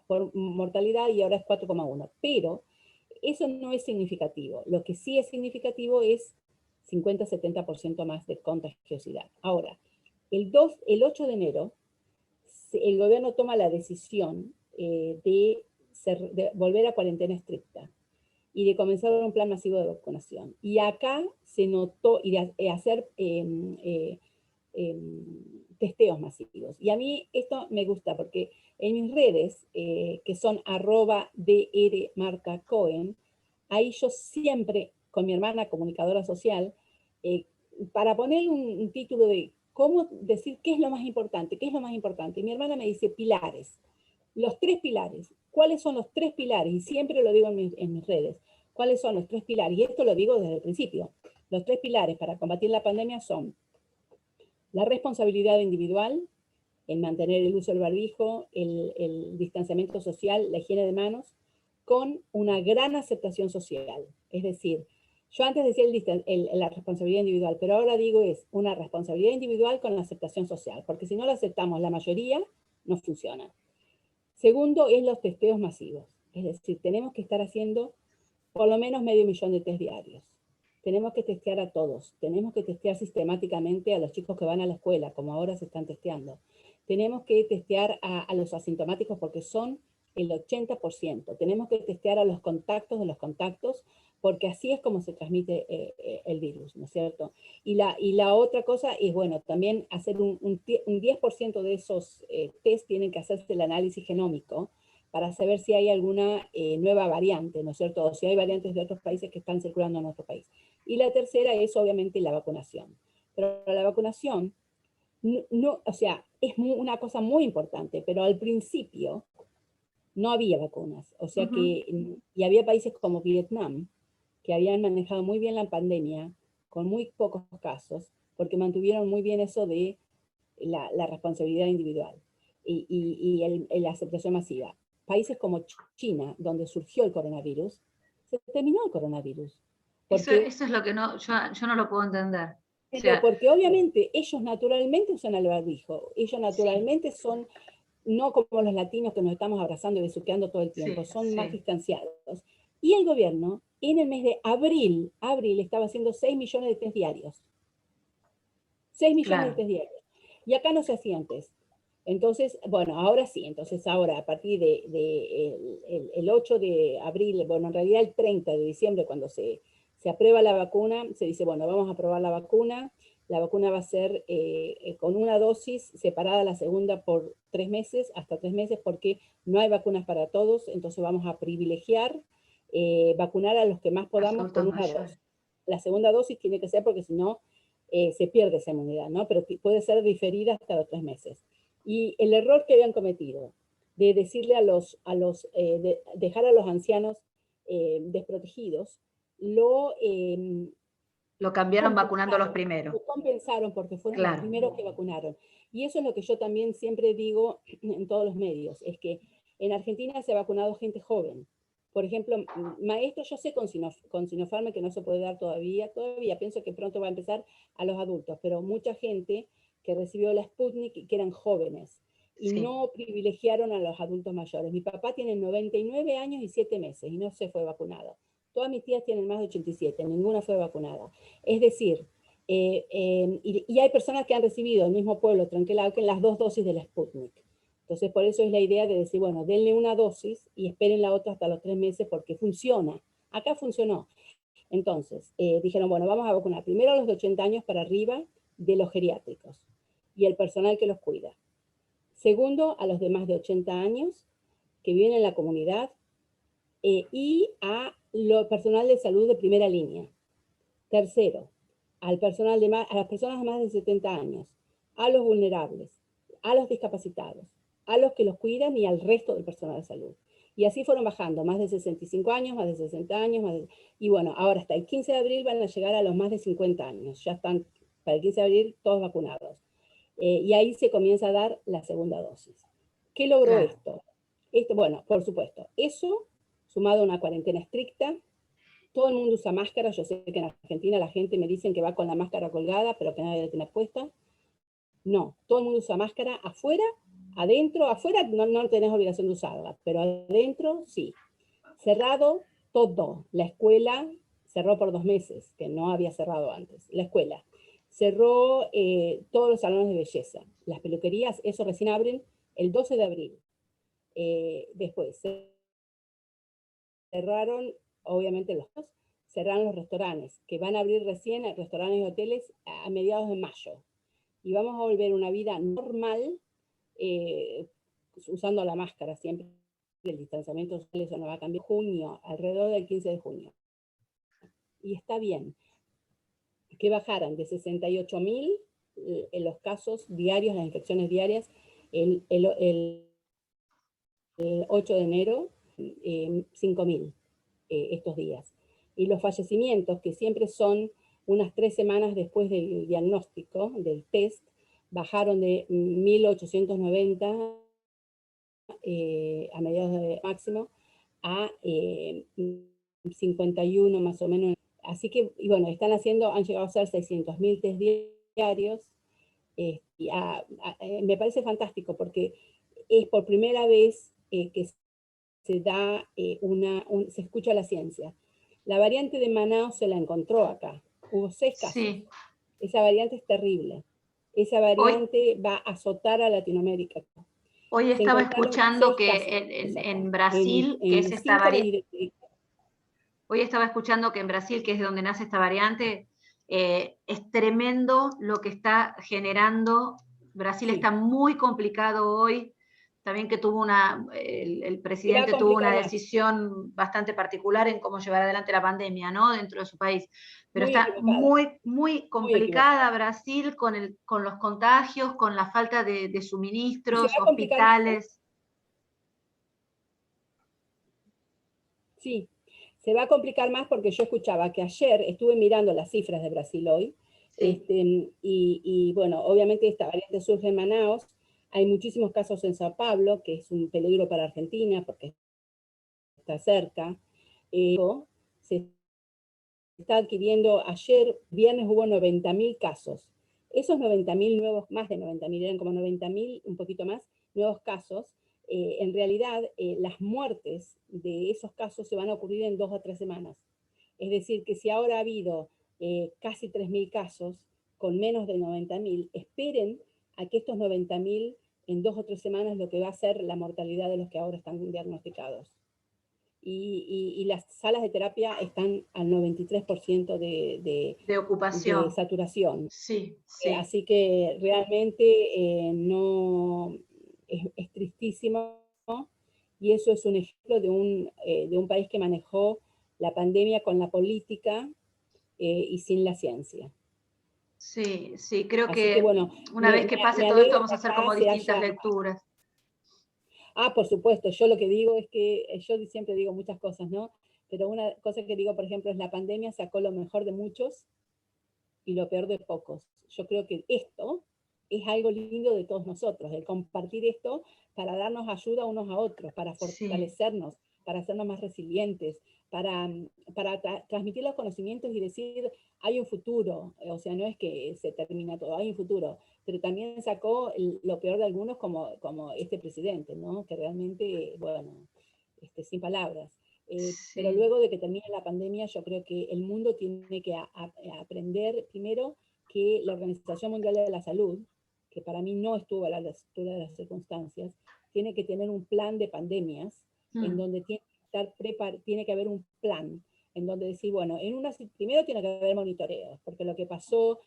por mortalidad y ahora es 4,1. Pero eso no es significativo. Lo que sí es significativo es 50-70% más de contagiosidad. Ahora, el 8 de enero, el gobierno toma la decisión de volver a cuarentena estricta y de comenzar un plan masivo de vacunación. Y acá se notó, y de hacer testeos masivos. Y a mí esto me gusta porque en mis redes, que son @drmarcacohen, ahí yo siempre, con mi hermana comunicadora social, para poner un título de cómo decir qué es lo más importante, qué es lo más importante. Y mi hermana me dice pilares, los 3 pilares. ¿Cuáles son los 3 pilares? Y siempre lo digo en mis redes. ¿Cuáles son los 3 pilares? Y esto lo digo desde el principio. Los 3 pilares para combatir la pandemia son la responsabilidad individual, el mantener el uso del barbijo, el distanciamiento social, la higiene de manos, con una gran aceptación social. Es decir, yo antes decía la responsabilidad individual, pero ahora digo es una responsabilidad individual con la aceptación social, porque si no la aceptamos la mayoría, no funciona. Segundo es los testeos masivos. Es decir, tenemos que estar haciendo por lo menos 500.000 de test diarios. Tenemos que testear a todos. Tenemos que testear sistemáticamente a los chicos que van a la escuela, como ahora se están testeando. Tenemos que testear a los asintomáticos porque son el 80%. Tenemos que testear a los contactos de los contactos porque así es como se transmite el virus, ¿no es cierto? Y la otra cosa es, bueno, también hacer un 10% de esos test tienen que hacerse el análisis genómico para saber si hay alguna nueva variante, ¿no es cierto? O si hay variantes de otros países que están circulando en nuestro país. Y la tercera es, obviamente, la vacunación. Pero la vacunación, o sea, es una cosa muy importante, pero al principio no había vacunas. O sea que, y había países como Vietnam, que habían manejado muy bien la pandemia, con muy pocos casos, porque mantuvieron muy bien eso de la responsabilidad individual y la aceptación masiva. Países como China, donde surgió el coronavirus, se terminó el coronavirus. Porque, eso es lo que yo no lo puedo entender. Pero o sea, porque obviamente ellos naturalmente usan el barbijo, ellos naturalmente son, no como los latinos que nos estamos abrazando y besuqueando todo el tiempo, son más distanciados. Y el gobierno, en el mes de abril estaba haciendo 6 millones de test diarios. 6 millones de test diarios. Y acá no se hacían test. Entonces, bueno, ahora sí, entonces ahora a partir el 8 de abril, bueno, en realidad el 30 de diciembre cuando se Se aprueba la vacuna, se dice, bueno, vamos a probar la vacuna va a ser con una dosis separada la segunda por 3 meses, hasta 3 meses, porque no hay vacunas para todos, entonces vamos a privilegiar vacunar a los que más podamos con una dosis. La segunda dosis tiene que ser porque si no se pierde esa inmunidad, ¿no? Pero puede ser diferida hasta los 3 meses. Y el error que habían cometido de decirle de dejar a los ancianos desprotegidos, lo cambiaron vacunando a los primeros. Lo compensaron porque fueron los primeros que vacunaron. Y eso es lo que yo también siempre digo en todos los medios, es que en Argentina se ha vacunado gente joven. Por ejemplo, maestros, yo sé con Sinopharm que no se puede dar todavía, pienso que pronto va a empezar a los adultos, pero mucha gente que recibió la Sputnik y que eran jóvenes, y no privilegiaron a los adultos mayores. Mi papá tiene 99 años y 7 meses y no se fue vacunado. Todas mis tías tienen más de 87, ninguna fue vacunada. Es decir, y hay personas que han recibido, el mismo pueblo, Trenquelauquen, las 2 dosis de la Sputnik. Entonces, por eso es la idea de decir, bueno, denle una dosis y esperen la otra hasta los 3 meses porque funciona. Acá funcionó. Entonces, dijeron, bueno, vamos a vacunar primero a los de 80 años para arriba de los geriátricos y el personal que los cuida. Segundo, a los de más de 80 años que viven en la comunidad y a lo personal de salud de primera línea. Tercero, a las personas de más de 70 años, a los vulnerables, a los discapacitados, a los que los cuidan y al resto del personal de salud. Y así fueron bajando, más de 65 años, más de 60 años, y bueno, ahora hasta el 15 de abril van a llegar a los más de 50 años. Ya están, para el 15 de abril, todos vacunados. Y ahí se comienza a dar la segunda dosis. ¿Qué logró esto? Bueno, por supuesto, eso sumado a una cuarentena estricta. Todo el mundo usa máscara. Yo sé que en Argentina la gente me dicen que va con la máscara colgada, pero que nadie la tiene puesta. No, todo el mundo usa máscara afuera, adentro. Afuera no tenés obligación de usarla, pero adentro sí. Cerrado todo. La escuela cerró por 2 meses, que no había cerrado antes. La escuela. Cerró todos los salones de belleza. Las peluquerías, eso recién abren el 12 de abril. Después cerraron, obviamente cerraron los restaurantes, que van a abrir recién restaurantes y hoteles a mediados de mayo. Y vamos a volver a una vida normal, usando la máscara siempre. El distanciamiento social, eso no va a cambiar. Junio, alrededor del 15 de junio. Y está bien que bajaran de 68.000 en los casos diarios, las infecciones diarias, el 8 de enero, 5.000 estos días. Y los fallecimientos, que siempre son unas 3 semanas después del diagnóstico, del test, bajaron de 1.890 a mediados de máximo a 51 más o menos. Así que, y bueno, han llegado a ser 600.000 test diarios. Me parece fantástico porque es por primera vez que se da se escucha la ciencia. La variante de Manaus se la encontró acá. Hubo 6 casos. Sí. Esa variante es terrible. Esa variante va a azotar a Latinoamérica. Hoy estaba escuchando que en Brasil, que es esta variante. Hoy estaba escuchando que en Brasil, que es de donde nace esta variante, es tremendo lo que está generando. Brasil está muy complicado hoy. También que el presidente tuvo una decisión bastante particular en cómo llevar adelante la pandemia, ¿no? Dentro de su país. Pero está muy complicada Brasil con los contagios, con la falta de suministros, hospitales. Sí, se va a complicar más porque yo escuchaba que ayer estuve mirando las cifras de Brasil hoy, y bueno, obviamente esta variante surge en Manaus. Hay muchísimos casos en Sao Paulo, que es un peligro para Argentina porque está cerca. Se está adquiriendo, ayer viernes hubo 90.000 casos. Esos 90.000 nuevos, más de 90.000, eran como 90.000, un poquito más, nuevos casos. En realidad, las muertes de esos casos se van a ocurrir en 2 o 3 semanas. Es decir, que si ahora ha habido casi 3.000 casos con menos de 90.000, esperen a que estos 90.000 en 2 o 3 semanas lo que va a ser la mortalidad de los que ahora están diagnosticados. y las salas de terapia están al 93% De ocupación. de saturación. Sí, sí. Así que realmente no es tristísimo, y eso es un ejemplo de un país que manejó la pandemia con la política y sin la ciencia. Sí, sí, creo Así que que bueno, una vez que pase me todo esto alegro vamos que a hacer acá como se distintas haya... lecturas. Por supuesto, yo lo que digo es que, yo siempre digo muchas cosas, ¿no? Pero una cosa que digo, por ejemplo, es la pandemia sacó lo mejor de muchos y lo peor de pocos. Yo creo que esto es algo lindo de todos nosotros, el compartir esto para darnos ayuda unos a otros, para Sí, fortalecernos, para hacernos más resilientes, para transmitir los conocimientos y decir, hay un futuro, o sea, no es que se termina todo, hay un futuro, pero también sacó lo peor de algunos como este presidente, ¿no? Que realmente, bueno, sin palabras. Pero sí, luego de que termine la pandemia, yo creo que el mundo tiene que aprender primero que la Organización Mundial de la Salud, que para mí no estuvo a la altura de las circunstancias, tiene que tener un plan de pandemias en donde tiene que haber un plan, en donde decir, bueno, primero tiene que haber monitoreos, porque lo que pasó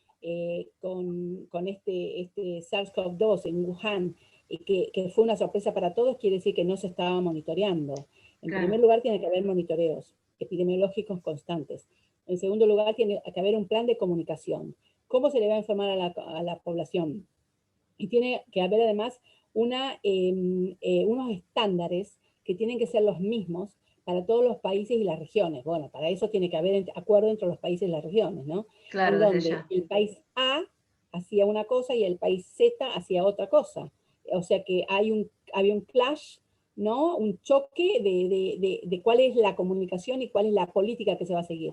con este SARS-CoV-2 en Wuhan, que fue una sorpresa para todos, quiere decir que no se estaba monitoreando. En claro. primer lugar, tiene que haber monitoreos epidemiológicos constantes. En segundo lugar, tiene que haber un plan de comunicación. ¿Cómo se le va a informar a la población? Y tiene que haber además unos estándares que tienen que ser los mismos para todos los países y las regiones. Bueno, para eso tiene que haber acuerdo entre los países y las regiones, ¿no? Claro, En desde donde ya. el país A hacía una cosa y el país Z hacía otra cosa. O sea que había un clash, ¿no? Un choque de cuál es la comunicación y cuál es la política que se va a seguir.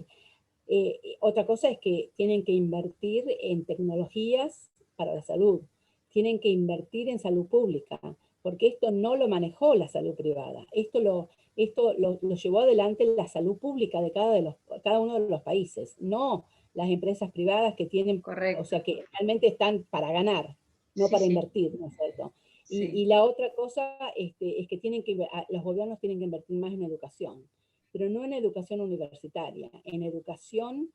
Otra cosa es que tienen que invertir en tecnologías para la salud, tienen que invertir en salud pública, porque esto no lo manejó la salud privada, esto lo llevó adelante la salud pública de cada uno de los países, no las empresas privadas que tienen, Correcto. o sea, que realmente están para ganar, no Sí, para sí. invertir, ¿no es cierto? Sí. Y la otra cosa es que los gobiernos tienen que invertir más en educación, pero no en educación universitaria, en educación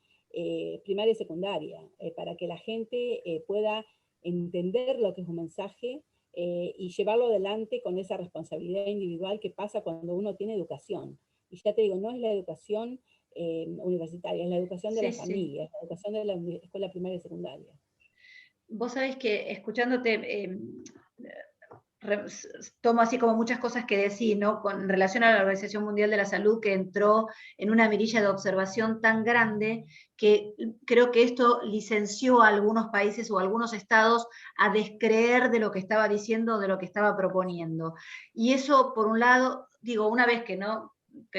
primaria y secundaria, para que la gente pueda entender lo que es un mensaje y llevarlo adelante con esa responsabilidad individual que pasa cuando uno tiene educación. Y ya te digo, no es la educación universitaria, es la educación de Sí, la sí. familia, es la educación de la escuela primaria y secundaria. Vos sabés que escuchándote, tomo así como muchas cosas que decís, ¿no? Con relación a la Organización Mundial de la Salud, que entró en una mirilla de observación tan grande que creo que esto licenció a algunos países o a algunos estados a descreer de lo que estaba diciendo, de lo que estaba proponiendo. Y eso, por un lado, digo, una vez que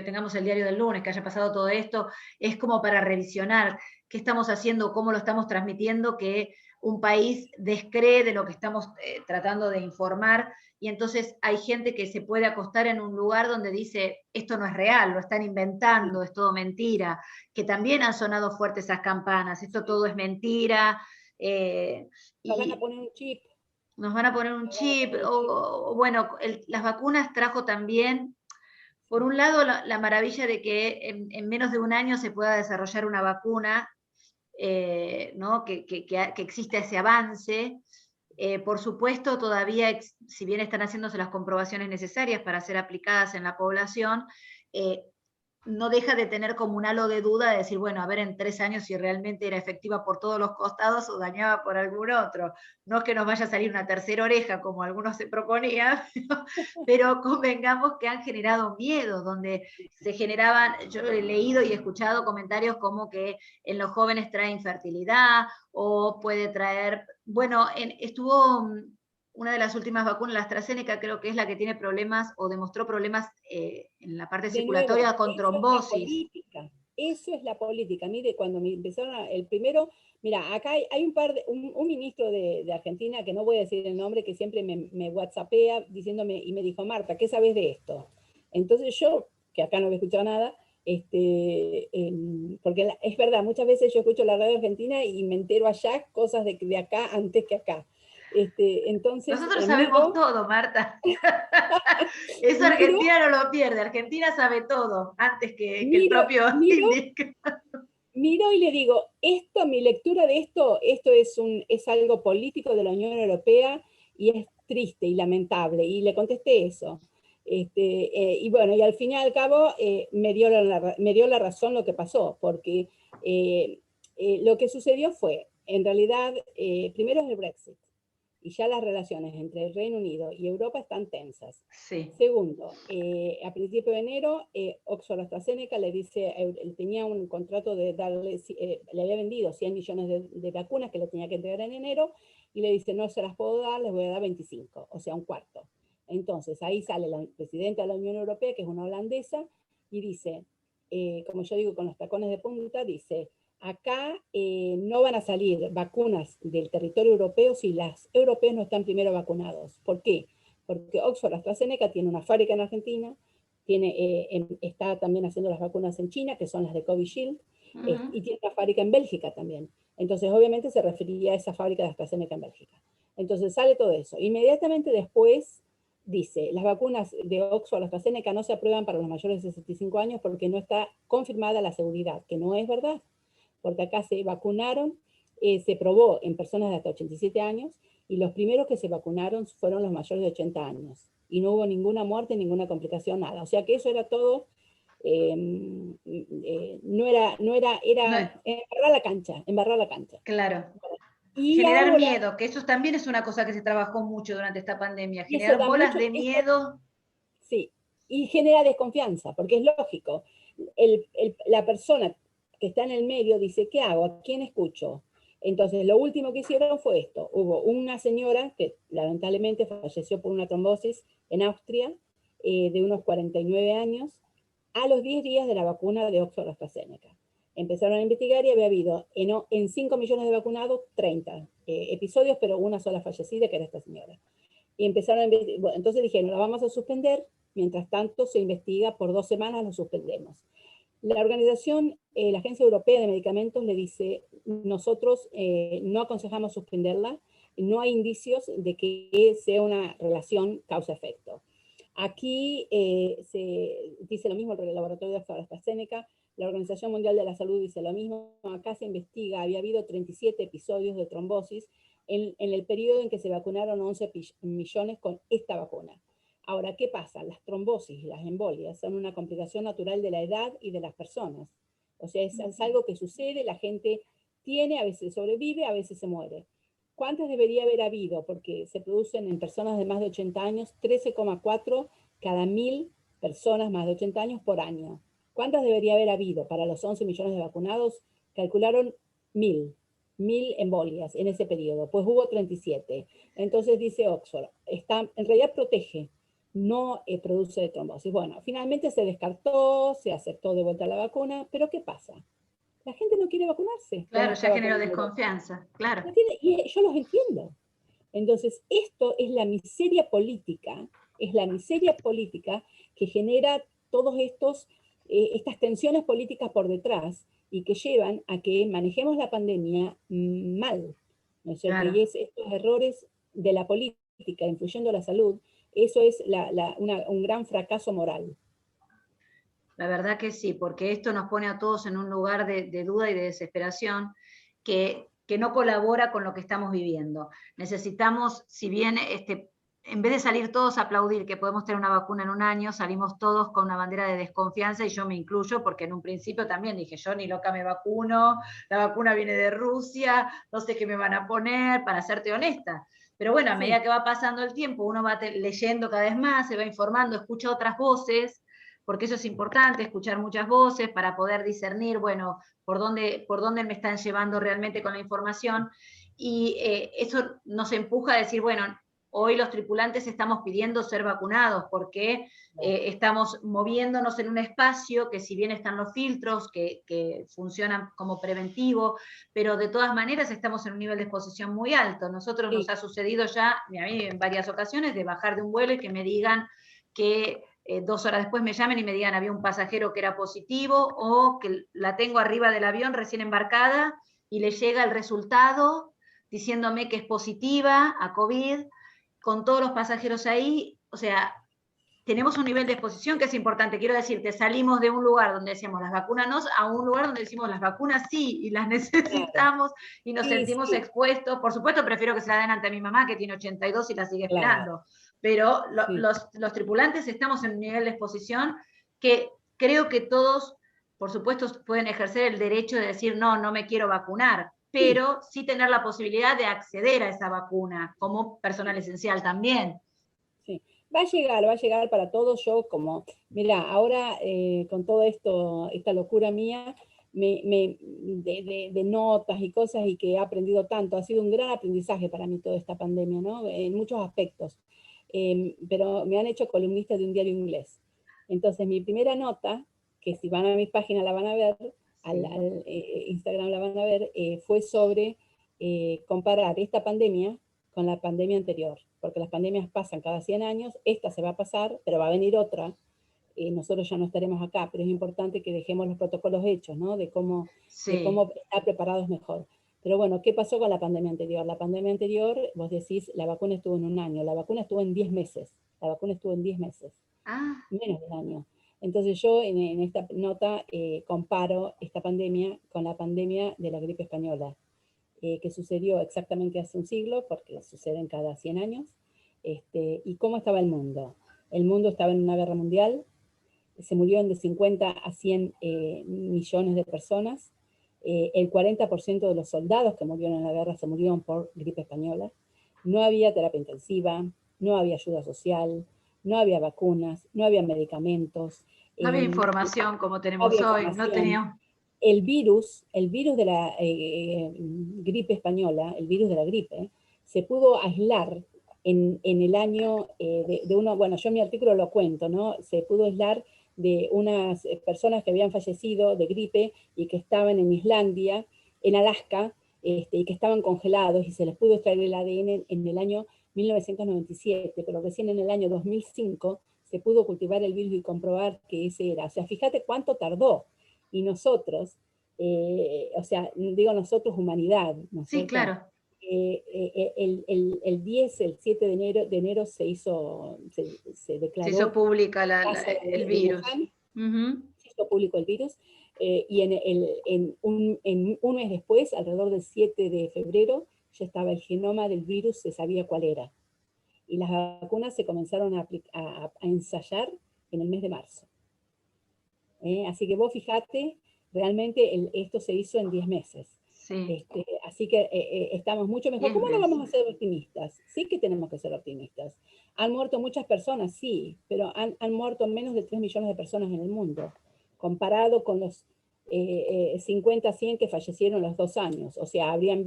tengamos el diario del lunes, que haya pasado todo esto, es como para revisionar qué estamos haciendo, cómo lo estamos transmitiendo, que un país descree de lo que estamos tratando de informar, y entonces hay gente que se puede acostar en un lugar donde dice, esto no es real, lo están inventando, es todo mentira, que también han sonado fuertes esas campanas, esto todo es mentira. Nos van a poner un chip. Nos van a poner un chip, o bueno, las vacunas trajo también, por un lado, la maravilla de que en menos de un año se pueda desarrollar una vacuna, ¿no? que exista ese avance. Por supuesto, todavía, si bien están haciéndose las comprobaciones necesarias para ser aplicadas en la población, no deja de tener como un halo de duda de decir, bueno, a ver en 3 años si realmente era efectiva por todos los costados o dañaba por algún otro. No es que nos vaya a salir una tercera oreja, como algunos se proponían, pero convengamos que han generado miedo, donde se generaban, yo he leído y escuchado comentarios como que en los jóvenes trae infertilidad, o puede traer, bueno, estuvo una de las últimas vacunas, la AstraZeneca, creo que es la que tiene problemas o demostró problemas en la parte circulatoria con trombosis. Eso es la política. Mire, cuando me empezaron el primero, mira, acá hay un ministro de Argentina, que no voy a decir el nombre, que siempre me whatsappea diciéndome, y me dijo, Marta, ¿qué sabes de esto? Entonces yo, que acá no había escuchado nada, porque es verdad, muchas veces yo escucho la radio argentina y me entero allá cosas de acá antes que acá. Entonces, Nosotros sabemos todo, Marta. Eso Argentina no lo pierde. Argentina sabe todo antes que el propio INDIC. Miro y le digo, mi lectura de esto es algo político de la Unión Europea y es triste y lamentable. Y le contesté eso. Y bueno, y al fin y al cabo me dio la razón lo que pasó, porque lo que sucedió fue, en realidad, primero es el Brexit, y ya las relaciones entre el Reino Unido y Europa están tensas. Sí. Segundo, a principios de enero, Oxford AstraZeneca le dice, él tenía un contrato de darle, le había vendido 100 millones de vacunas que le tenía que entregar en enero, y le dice, no se las puedo dar, les voy a dar 25, o sea, un cuarto. Entonces, ahí sale la presidenta de la Unión Europea, que es una holandesa, y dice, como yo digo, con los tacones de punta, dice, acá no van a salir vacunas del territorio europeo si los europeos no están primero vacunados. ¿Por qué? Porque Oxford AstraZeneca tiene una fábrica en Argentina, está también haciendo las vacunas en China, que son las de Covishield, y tiene una fábrica en Bélgica también. Entonces, obviamente, se refería a esa fábrica de AstraZeneca en Bélgica. Entonces, sale todo eso. Inmediatamente después dice, las vacunas de Oxford AstraZeneca no se aprueban para los mayores de 65 años porque no está confirmada la seguridad, que no es verdad, porque acá se vacunaron, se probó en personas de hasta 87 años, y los primeros que se vacunaron fueron los mayores de 80 años, y no hubo ninguna muerte, ninguna complicación, nada. O sea que eso era todo, era embarrar la cancha. Claro. Y generar ahora, miedo, que eso también es una cosa que se trabajó mucho durante esta pandemia, generar bolas de miedo. Sí, y genera desconfianza, porque es lógico. La persona que está en el medio dice, ¿qué hago? ¿A quién escucho? Entonces, lo último que hicieron fue esto. Hubo una señora que lamentablemente falleció por una trombosis en Austria, de unos 49 años, a los 10 días de la vacuna de Oxford AstraZeneca. Empezaron a investigar y había habido en 5 millones de vacunados, 30 episodios, pero una sola fallecida, que era esta señora. Y empezaron a investigar. Bueno, entonces dijeron, la vamos a suspender, mientras tanto se investiga por 2 semanas, lo suspendemos. La organización, la Agencia Europea de Medicamentos le dice, nosotros no aconsejamos suspenderla, no hay indicios de que sea una relación causa-efecto. Aquí se dice lo mismo el laboratorio de AstraZeneca, la Organización Mundial de la Salud dice lo mismo, acá se investiga, había habido 37 episodios de trombosis en el periodo en que se vacunaron 11 millones con esta vacuna. Ahora, ¿qué pasa? Las trombosis, las embolias, son una complicación natural de la edad y de las personas. O sea, es algo que sucede, la gente tiene, a veces sobrevive, a veces se muere. ¿Cuántas debería haber habido? Porque se producen en personas de más de 80 años, 13,4 cada 1000 personas más de 80 años por año. ¿Cuántas debería haber habido? Para los 11 millones de vacunados, calcularon 1000 embolias en ese periodo, pues hubo 37. Entonces dice Oxford, en realidad protege, no produce trombosis. Bueno, finalmente se descartó, se aceptó de vuelta la vacuna, pero ¿qué pasa? La gente no quiere vacunarse. Claro, ya generó desconfianza, claro. Y yo los entiendo. Entonces, esto es la miseria política, que genera todos estas tensiones políticas por detrás y que llevan a que manejemos la pandemia mal, ¿no es cierto? Claro. Y estos errores de la política influyendo la salud, eso es un gran fracaso moral. La verdad que sí, porque esto nos pone a todos en un lugar de duda y de desesperación que no colabora con lo que estamos viviendo. Necesitamos, si bien en vez de salir todos a aplaudir que podemos tener una vacuna en un año, salimos todos con una bandera de desconfianza, y yo me incluyo, porque en un principio también dije, yo ni loca me vacuno, la vacuna viene de Rusia, no sé qué me van a poner, para serte honesta. Pero bueno, a medida que va pasando el tiempo, uno va leyendo cada vez más, se va informando, escucha otras voces, porque eso es importante, escuchar muchas voces para poder discernir, bueno, por dónde me están llevando realmente con la información, y eso nos empuja a decir, bueno, hoy los tripulantes estamos pidiendo ser vacunados porque estamos moviéndonos en un espacio que, si bien están los filtros que funcionan como preventivo, pero de todas maneras estamos en un nivel de exposición muy alto. Nosotros nos ha sucedido ya, a mí en varias ocasiones, de bajar de un vuelo y que me digan que 2 horas después me llamen y me digan había un pasajero que era positivo, o que la tengo arriba del avión recién embarcada y le llega el resultado diciéndome que es positiva a COVID, con todos los pasajeros ahí, o sea, tenemos un nivel de exposición que es importante. Quiero decirte, salimos de un lugar donde decíamos las vacunas no, a un lugar donde decimos las vacunas sí, y las necesitamos, y nos sentimos expuestos. Por supuesto, prefiero que se la den ante mi mamá, que tiene 82 y la sigue esperando. Pero los tripulantes estamos en un nivel de exposición que creo que todos, por supuesto, pueden ejercer el derecho de decir, no, no me quiero vacunar, pero sí tener la posibilidad de acceder a esa vacuna, como personal esencial también. Sí. Va a llegar para todos. Yo como, mira, ahora con todo esto, esta locura mía, de notas y cosas, y que he aprendido tanto, ha sido un gran aprendizaje para mí toda esta pandemia, ¿no? En muchos aspectos. Pero me han hecho columnista de un diario inglés. Entonces mi primera nota, que si van a mi página la van a ver, al Instagram la van a ver, fue sobre comparar esta pandemia con la pandemia anterior, porque las pandemias pasan cada 100 años, esta se va a pasar, pero va a venir otra, nosotros ya no estaremos acá, pero es importante que dejemos los protocolos hechos, ¿no? De cómo estar preparados mejor. Pero bueno, ¿qué pasó con la pandemia anterior? La pandemia anterior, vos decís, la vacuna estuvo en 1 año, la vacuna estuvo en 10 meses, la vacuna estuvo en 10 meses, menos de 1 año. Entonces yo en esta nota comparo esta pandemia con la pandemia de la gripe española, que sucedió exactamente hace un siglo, porque suceden cada 100 años, y cómo estaba el mundo. El mundo estaba en una guerra mundial, se murieron de 50 a 100 millones de personas, el 40% de los soldados que murieron en la guerra se murieron por gripe española, no había terapia intensiva, no había ayuda social, no había vacunas, no había medicamentos. No había información como tenemos hoy, no teníamos... El virus de la gripe española, el virus de la gripe, se pudo aislar en el año bueno, yo en mi artículo lo cuento, ¿no? Se pudo aislar de unas personas que habían fallecido de gripe y que estaban en Islandia, en Alaska, y que estaban congelados, y se les pudo extraer el ADN en el año 1997, pero recién en el año 2005 se pudo cultivar el virus y comprobar que ese era. O sea, fíjate cuánto tardó. Y nosotros, o sea, digo nosotros, humanidad, ¿no es cierto? Sí, claro. El 7 de enero se declaró... Se hizo pública el virus. Se hizo público el virus, y en un mes después, alrededor del 7 de febrero, ya estaba el genoma del virus, se sabía cuál era. Y las vacunas se comenzaron a ensayar en el mes de marzo. Así que vos fijate, realmente esto se hizo en 10 meses. Sí. Así que estamos mucho mejor. ¿Cómo no vamos a ser optimistas? Sí que tenemos que ser optimistas. Han muerto muchas personas, sí, pero han muerto menos de 3 millones de personas en el mundo, comparado con los 50, 100 que fallecieron los 2 años. O sea, habrían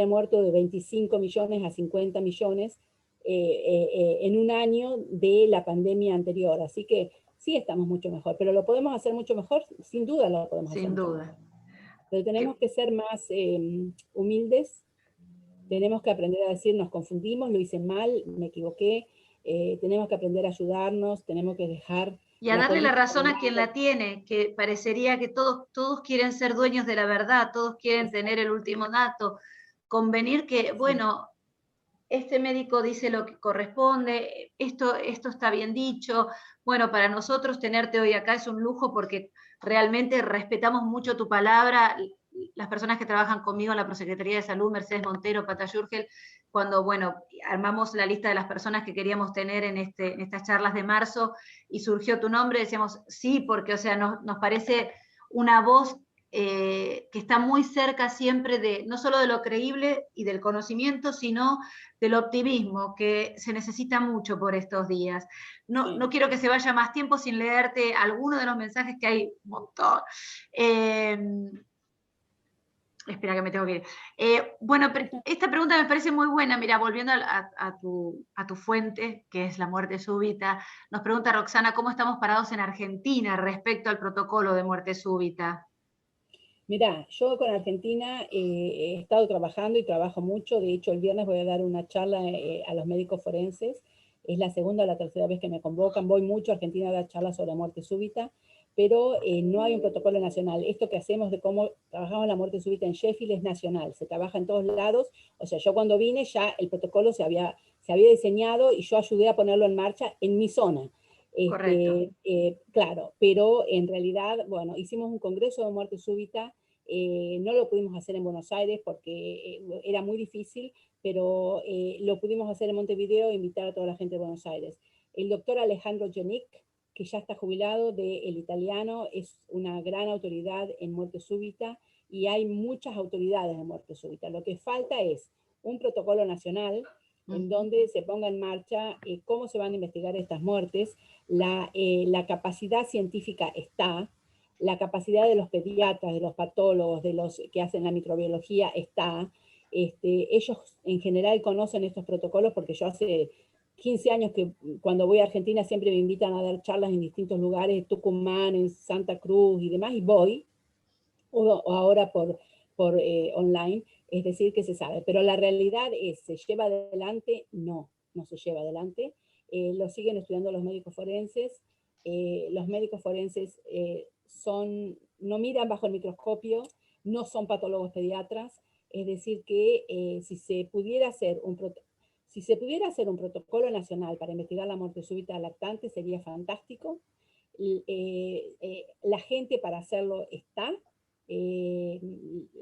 muerto de 25 millones a 50 millones en un año de la pandemia anterior. Así que sí estamos mucho mejor, pero ¿lo podemos hacer mucho mejor? Sin duda lo podemos hacer. Sin duda. Pero tenemos que ser más humildes, tenemos que aprender a decir, nos confundimos, lo hice mal, me equivoqué, tenemos que aprender a ayudarnos, tenemos que dejar... Y a darle la razón a quien la tiene, que parecería que todos quieren ser dueños de la verdad, todos quieren tener el último dato, convenir que, bueno, este médico dice lo que corresponde, esto está bien dicho. Bueno, para nosotros tenerte hoy acá es un lujo porque realmente respetamos mucho tu palabra. Las personas que trabajan conmigo en la Prosecretaría de Salud, Mercedes Montero, Pata Yurgel, cuando, bueno, armamos la lista de las personas que queríamos tener en estas charlas de marzo y surgió tu nombre, decíamos sí, porque, o sea, nos parece una voz que está muy cerca siempre de, no solo de lo creíble y del conocimiento, sino del optimismo, que se necesita mucho por estos días. No quiero que se vaya más tiempo sin leerte alguno de los mensajes, que hay un montón. Espera que me tengo que ir. Bueno, esta pregunta me parece muy buena. Mira, volviendo a tu fuente, que es la muerte súbita, nos pregunta Roxana, ¿cómo estamos parados en Argentina respecto al protocolo de muerte súbita? Mirá, yo con Argentina he estado trabajando y trabajo mucho. De hecho, el viernes voy a dar una charla a los médicos forenses. Es la segunda o la tercera vez que me convocan. Voy mucho a Argentina a dar charlas sobre muerte súbita, pero no hay un protocolo nacional. Esto que hacemos de cómo trabajamos la muerte súbita en Sheffield es nacional, se trabaja en todos lados. O sea, yo cuando vine ya el protocolo se había diseñado y yo ayudé a ponerlo en marcha en mi zona. Correcto. Claro, pero en realidad, bueno, hicimos un congreso de muerte súbita, no lo pudimos hacer en Buenos Aires porque era muy difícil, pero lo pudimos hacer en Montevideo e invitar a toda la gente de Buenos Aires. El doctor Alejandro Jenic, que ya está jubilado del italiano, es una gran autoridad en muerte súbita y hay muchas autoridades de muerte súbita. Lo que falta es un protocolo nacional en donde se ponga en marcha cómo se van a investigar estas muertes. La capacidad científica está, la capacidad de los pediatras, de los patólogos, de los que hacen la microbiología está. Ellos en general conocen estos protocolos porque yo hace 15 años que cuando voy a Argentina siempre me invitan a dar charlas en distintos lugares, Tucumán, en Santa Cruz y demás, y voy, o ahora por online, es decir, que se sabe. Pero la realidad es, ¿se lleva adelante? No, no se lleva adelante. Lo siguen estudiando los médicos forenses. Los médicos forenses no miran bajo el microscopio, no son patólogos pediatras, es decir que si se pudiera hacer un protocolo nacional para investigar la muerte súbita de lactantes sería fantástico. La gente para hacerlo está.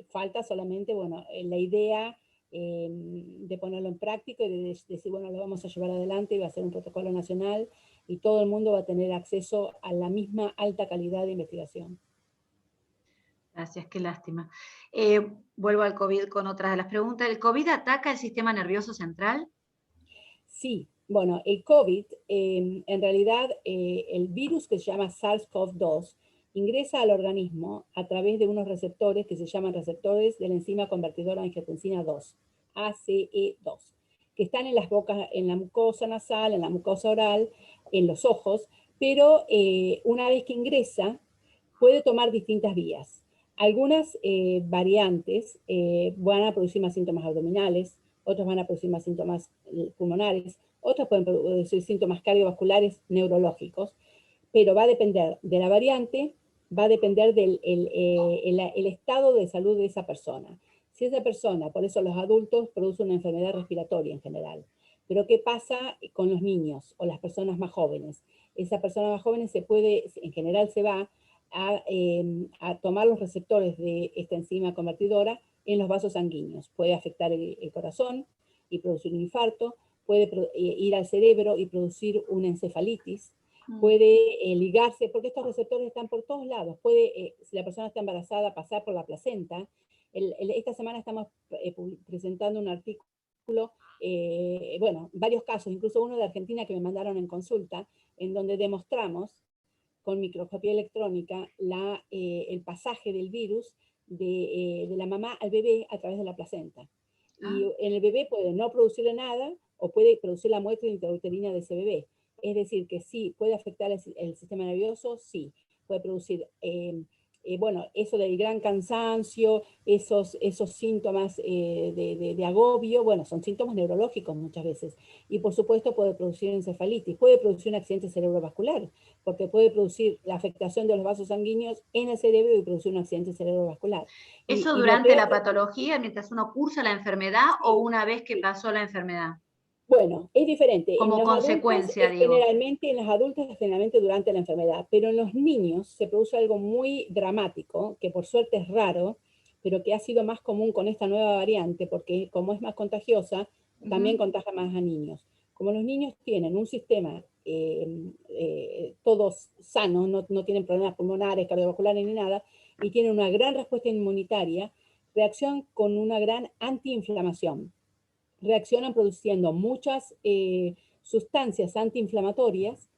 Falta solamente, bueno, la idea de ponerlo en práctica y de decir, bueno, lo vamos a llevar adelante y va a ser un protocolo nacional y todo el mundo va a tener acceso a la misma alta calidad de investigación. Gracias, qué lástima. Vuelvo al COVID con otras de las preguntas. ¿El COVID ataca el sistema nervioso central? Sí, bueno, el COVID, en realidad, el virus que se llama SARS-CoV-2 ingresa al organismo a través de unos receptores que se llaman receptores de la enzima convertidora angiotensina 2, ACE2, que están en las bocas, en la mucosa nasal, en la mucosa oral, en los ojos, pero una vez que ingresa, puede tomar distintas vías. Algunas variantes van a producir más síntomas abdominales, otros van a producir más síntomas pulmonares, otros pueden producir síntomas cardiovasculares neurológicos, pero va a depender de la variante, va a depender del el estado de salud de esa persona. Si esa persona, por eso los adultos, produce una enfermedad respiratoria en general. Pero ¿qué pasa con los niños o las personas más jóvenes? Esa persona más joven en general se va a tomar los receptores de esta enzima convertidora en los vasos sanguíneos. Puede afectar el corazón y producir un infarto, puede ir al cerebro y producir una encefalitis, puede ligarse, porque estos receptores están por todos lados. Puede, si la persona está embarazada, pasar por la placenta. Esta semana estamos presentando un artículo, bueno, varios casos, incluso uno de Argentina que me mandaron en consulta, en donde demostramos con microscopía electrónica el pasaje del virus de la mamá al bebé a través de la placenta. Y en el bebé puede no producirle nada o puede producir la muestra intrauterina de ese bebé. Es decir, que sí, puede afectar el sistema nervioso, sí. Puede producir, bueno, eso del gran cansancio, esos síntomas de agobio, bueno, son síntomas neurológicos muchas veces. Y por supuesto puede producir encefalitis, puede producir un accidente cerebrovascular, porque puede producir la afectación de los vasos sanguíneos en el cerebro y producir un accidente cerebrovascular. ¿Eso durante la patología, mientras uno cursa la enfermedad, sí, o una vez que pasó la enfermedad? Bueno, es diferente. Como consecuencia, digo. En los adultos es generalmente durante la enfermedad, pero en los niños se produce algo muy dramático, que por suerte es raro, pero que ha sido más común con esta nueva variante, porque como es más contagiosa, también contagia más a niños. Como los niños tienen un sistema todos sanos, no tienen problemas pulmonares, cardiovasculares ni nada, y tienen una gran respuesta inmunitaria, reaccionan con una gran antiinflamación. Reaccionan produciendo muchas sustancias antiinflamatorias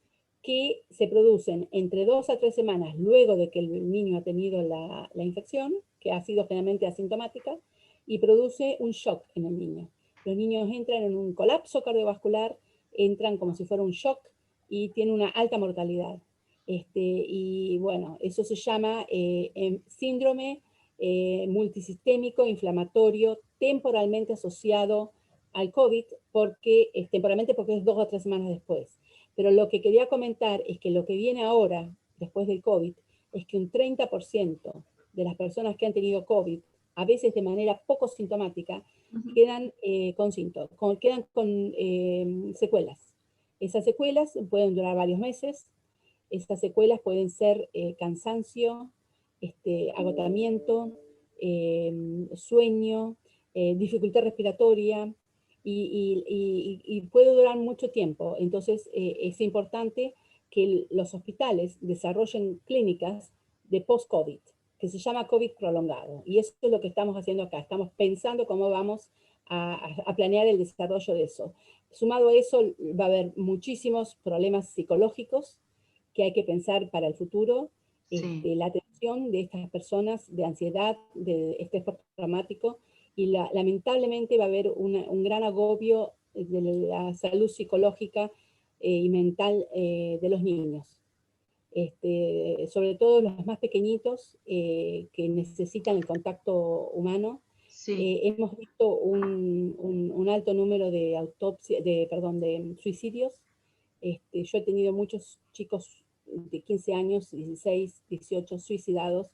que se producen entre 2 a 3 semanas luego de que el niño ha tenido la infección, que ha sido generalmente asintomática, y produce un shock en el niño. Los niños entran en un colapso cardiovascular, entran como si fuera un shock y tienen una alta mortalidad. Y bueno, eso se llama síndrome multisistémico inflamatorio temporalmente asociado al COVID, temporalmente porque es 2 o 3 semanas después. Pero lo que quería comentar es que lo que viene ahora, después del COVID, es que un 30% de las personas que han tenido COVID, a veces de manera poco sintomática, quedan con secuelas. Esas secuelas pueden durar varios meses. Esas secuelas pueden ser cansancio, agotamiento, sueño, dificultad respiratoria, y puede durar mucho tiempo. Entonces es importante que los hospitales desarrollen clínicas de post-COVID, que se llama COVID prolongado. Y eso es lo que estamos haciendo acá. Estamos pensando cómo vamos a planear el desarrollo de eso. Sumado a eso, va a haber muchísimos problemas psicológicos que hay que pensar para el futuro. Sí. La atención de estas personas de ansiedad, de estrés postraumático, y lamentablemente va a haber un gran agobio de la salud psicológica y mental de los niños. Sobre todo los más pequeñitos que necesitan el contacto humano. Sí. Hemos visto un alto número de suicidios. Yo he tenido muchos chicos de 15 años, 16, 18 suicidados,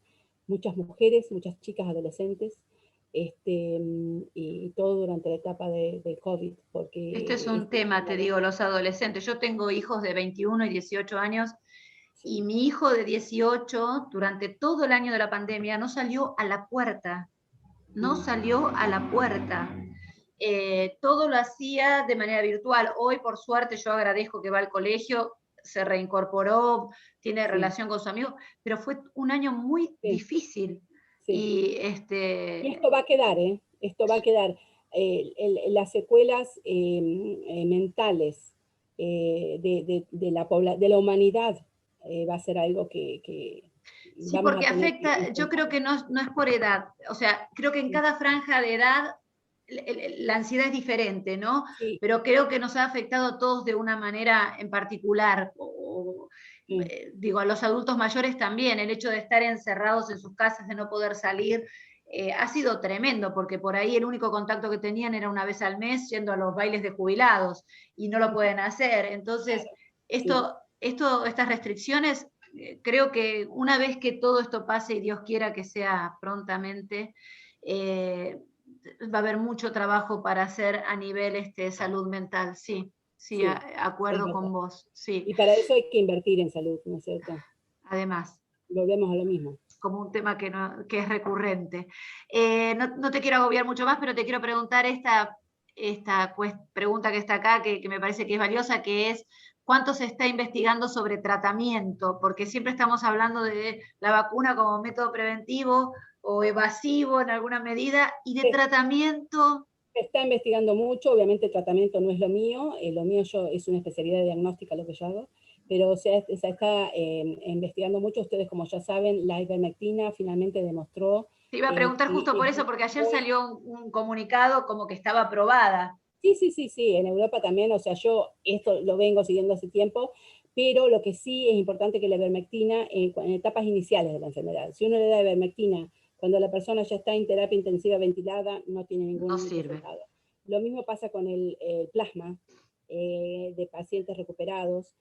muchas mujeres, muchas chicas adolescentes, y todo durante la etapa de COVID. Porque Este es un tema, te digo, los adolescentes. Yo tengo hijos de 21 y 18 años, y mi hijo de 18, durante todo el año de la pandemia, no salió a la puerta. No salió a la puerta. Todo lo hacía de manera virtual. Hoy, por suerte, yo agradezco que va al colegio, se reincorporó, tiene relación con su amigo, pero fue un año muy difícil. Sí. Y esto va a quedar, esto va a quedar. Las secuelas mentales de la humanidad va a ser algo que sí, porque afecta, yo creo que no es por edad, o sea, creo que en cada franja de edad la ansiedad es diferente, ¿no? Sí. Pero creo que nos ha afectado a todos de una manera en particular, digo, a los adultos mayores también, el hecho de estar encerrados en sus casas, de no poder salir, ha sido tremendo, porque por ahí el único contacto que tenían era una vez al mes yendo a los bailes de jubilados, y no lo pueden hacer. Entonces, estas restricciones, creo que una vez que todo esto pase, y Dios quiera que sea prontamente, va a haber mucho trabajo para hacer a nivel salud mental, sí, acuerdo con vos, sí. Y para eso hay que invertir en salud, ¿no es cierto? Además. Volvemos a lo mismo. Como un tema que es recurrente. No te quiero agobiar mucho más, pero te quiero preguntar esta pregunta que está acá, que me parece que es valiosa, que es: ¿cuánto se está investigando sobre tratamiento? Porque siempre estamos hablando de la vacuna como método preventivo o evasivo en alguna medida, y de tratamiento. Se está investigando mucho, obviamente el tratamiento no es lo mío es una especialidad diagnóstica lo que yo hago, pero se está investigando mucho. Ustedes, como ya saben, la ivermectina finalmente demostró... Te iba a preguntar justo por eso, porque ayer salió un comunicado como que estaba aprobada. Sí, en Europa también, o sea, yo esto lo vengo siguiendo hace tiempo, pero lo que sí es importante que la ivermectina en etapas iniciales de la enfermedad, si uno le da ivermectina cuando la persona ya está en terapia intensiva ventilada, no tiene ningún resultado. Lo mismo pasa con el plasma de pacientes recuperados,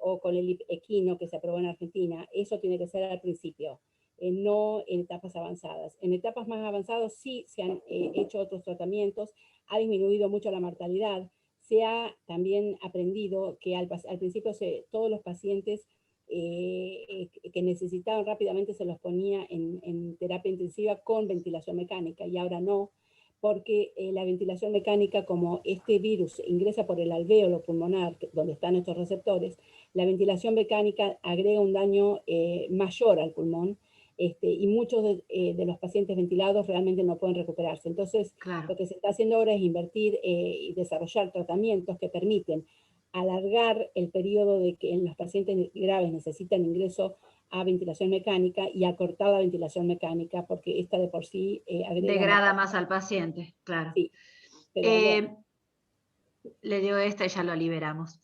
o con el equino que se aprobó en Argentina. Eso tiene que ser al principio, no en etapas avanzadas. En etapas más avanzadas sí se han hecho otros tratamientos, ha disminuido mucho la mortalidad. Se ha también aprendido que al principio todos los pacientes que necesitaban rápidamente se los ponía en terapia intensiva con ventilación mecánica, y ahora no, porque la ventilación mecánica, como este virus ingresa por el alvéolo pulmonar, donde están estos receptores, la ventilación mecánica agrega un daño mayor al pulmón, y muchos de los pacientes ventilados realmente no pueden recuperarse. Entonces, lo que se está haciendo ahora es invertir y desarrollar tratamientos que permiten alargar el periodo de que en los pacientes graves necesitan ingreso a ventilación mecánica, y acortar la ventilación mecánica, porque esta de por sí degrada más al paciente, claro. Sí, pero le dio esta y ya lo liberamos.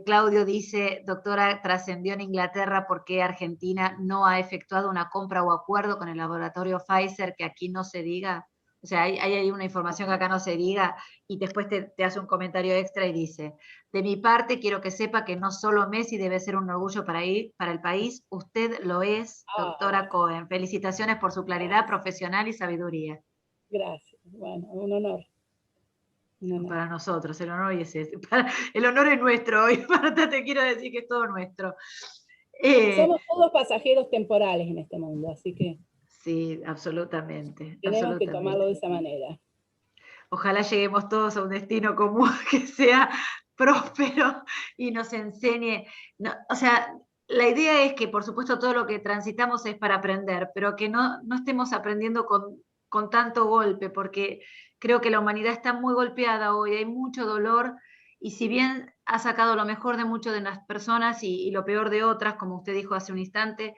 Claudio dice: doctora, trascendió en Inglaterra porque Argentina no ha efectuado una compra o acuerdo con el laboratorio Pfizer, que aquí no se diga. o sea, hay una información que acá no se diga, y después te hace un comentario extra y dice, de mi parte quiero que sepa que no solo Messi debe ser un orgullo para el país, usted lo es, doctora Cohen. Felicitaciones por su claridad profesional y sabiduría. Gracias. Bueno, un honor. Un honor. Para nosotros, el honor es ese. El honor es nuestro hoy, te quiero decir que es todo nuestro. Somos todos pasajeros temporales en este mundo, así que sí, absolutamente. tenemos que tomarlo de esa manera. Ojalá lleguemos todos a un destino común que sea próspero y nos enseñe. No, o sea, la idea es que, por supuesto, todo lo que transitamos es para aprender, pero que no estemos aprendiendo con tanto golpe, porque creo que la humanidad está muy golpeada hoy, hay mucho dolor, y si bien ha sacado lo mejor de muchas de las personas y lo peor de otras, como usted dijo hace un instante,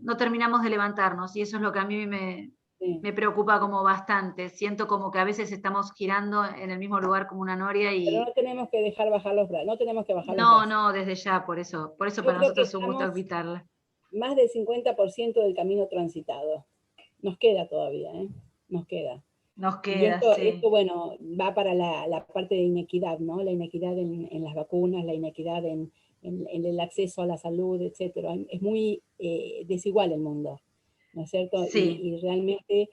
no terminamos de levantarnos, y eso es lo que a mí me preocupa como bastante. Siento como que a veces estamos girando en el mismo lugar como una noria y... Pero no tenemos que dejar bajar los brazos, no tenemos que bajar los No, brazos. no, desde ya, por eso para creo nosotros que es un gusto invitarla. Más del 50% del camino transitado. Nos queda todavía, ¿eh? Nos queda. Nos Y queda, esto, bueno, va para la parte de inequidad, ¿no? La inequidad en las vacunas, la inequidad en el acceso a la salud, etcétera. Es muy desigual el mundo, ¿no es cierto? Sí. Y realmente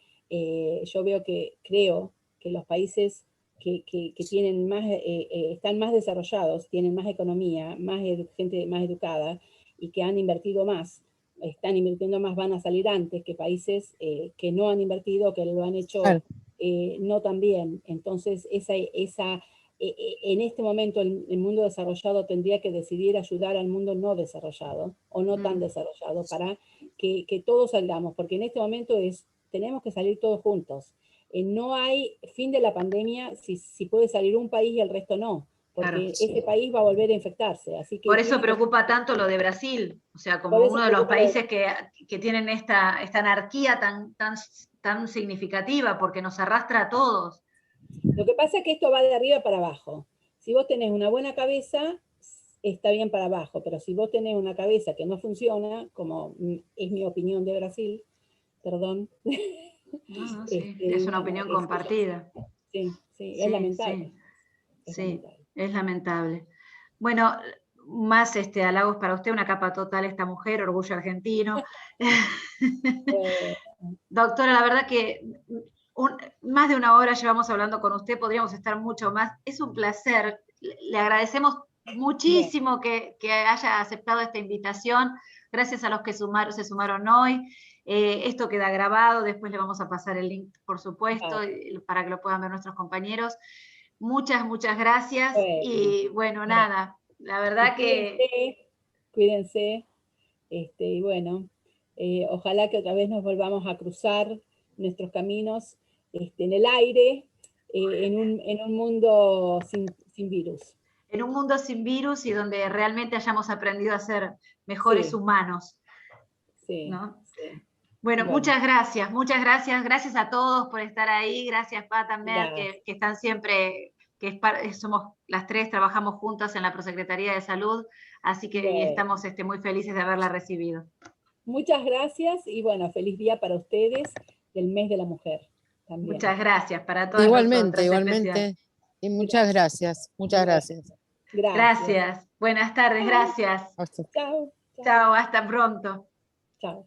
yo creo que los países que tienen más, están más desarrollados, tienen más economía, gente más educada y que han invertido más, están invirtiendo más, van a salir antes que países que no han invertido, que lo han hecho no tan bien. Entonces, en este momento el mundo desarrollado tendría que decidir ayudar al mundo no desarrollado o no tan desarrollado para que todos salgamos, porque en este momento tenemos que salir todos juntos. No hay fin de la pandemia si puede salir un país y el resto no, porque claro, ese país va a volver a infectarse. Así que por eso preocupa tanto lo de Brasil, o sea, como uno de los países que tienen esta anarquía tan significativa, porque nos arrastra a todos. Lo que pasa es que esto va de arriba para abajo. Si vos tenés una buena cabeza, está bien para abajo, pero si vos tenés una cabeza que no funciona, como es mi opinión de Brasil, perdón. No, sí, es una opinión compartida. Sí, es lamentable. Sí, es lamentable. Bueno, más halagos para usted, una capa total esta mujer, orgullo argentino. Doctora, la verdad que más de una hora llevamos hablando con usted, podríamos estar mucho más. Es un placer, le agradecemos muchísimo que haya aceptado esta invitación, gracias a los que se sumaron hoy. Esto queda grabado, después le vamos a pasar el link, por supuesto, para que lo puedan ver nuestros compañeros. Muchas gracias, y bueno, nada, la verdad Cuídense, y bueno, ojalá que otra vez nos volvamos a cruzar nuestros caminos en el aire, en un mundo sin virus. En un mundo sin virus y donde realmente hayamos aprendido a ser mejores humanos. Sí, ¿no? Sí. Bueno, muchas gracias, gracias a todos por estar ahí, gracias Pat también, que están siempre, somos las tres, trabajamos juntas en la Prosecretaría de Salud, así que estamos muy felices de haberla recibido. Muchas gracias y bueno, feliz día para ustedes del mes de la mujer. También. Muchas gracias para todas igualmente, y muchas gracias. Gracias. Buenas tardes, gracias. Chao. Chao, hasta pronto. Chao.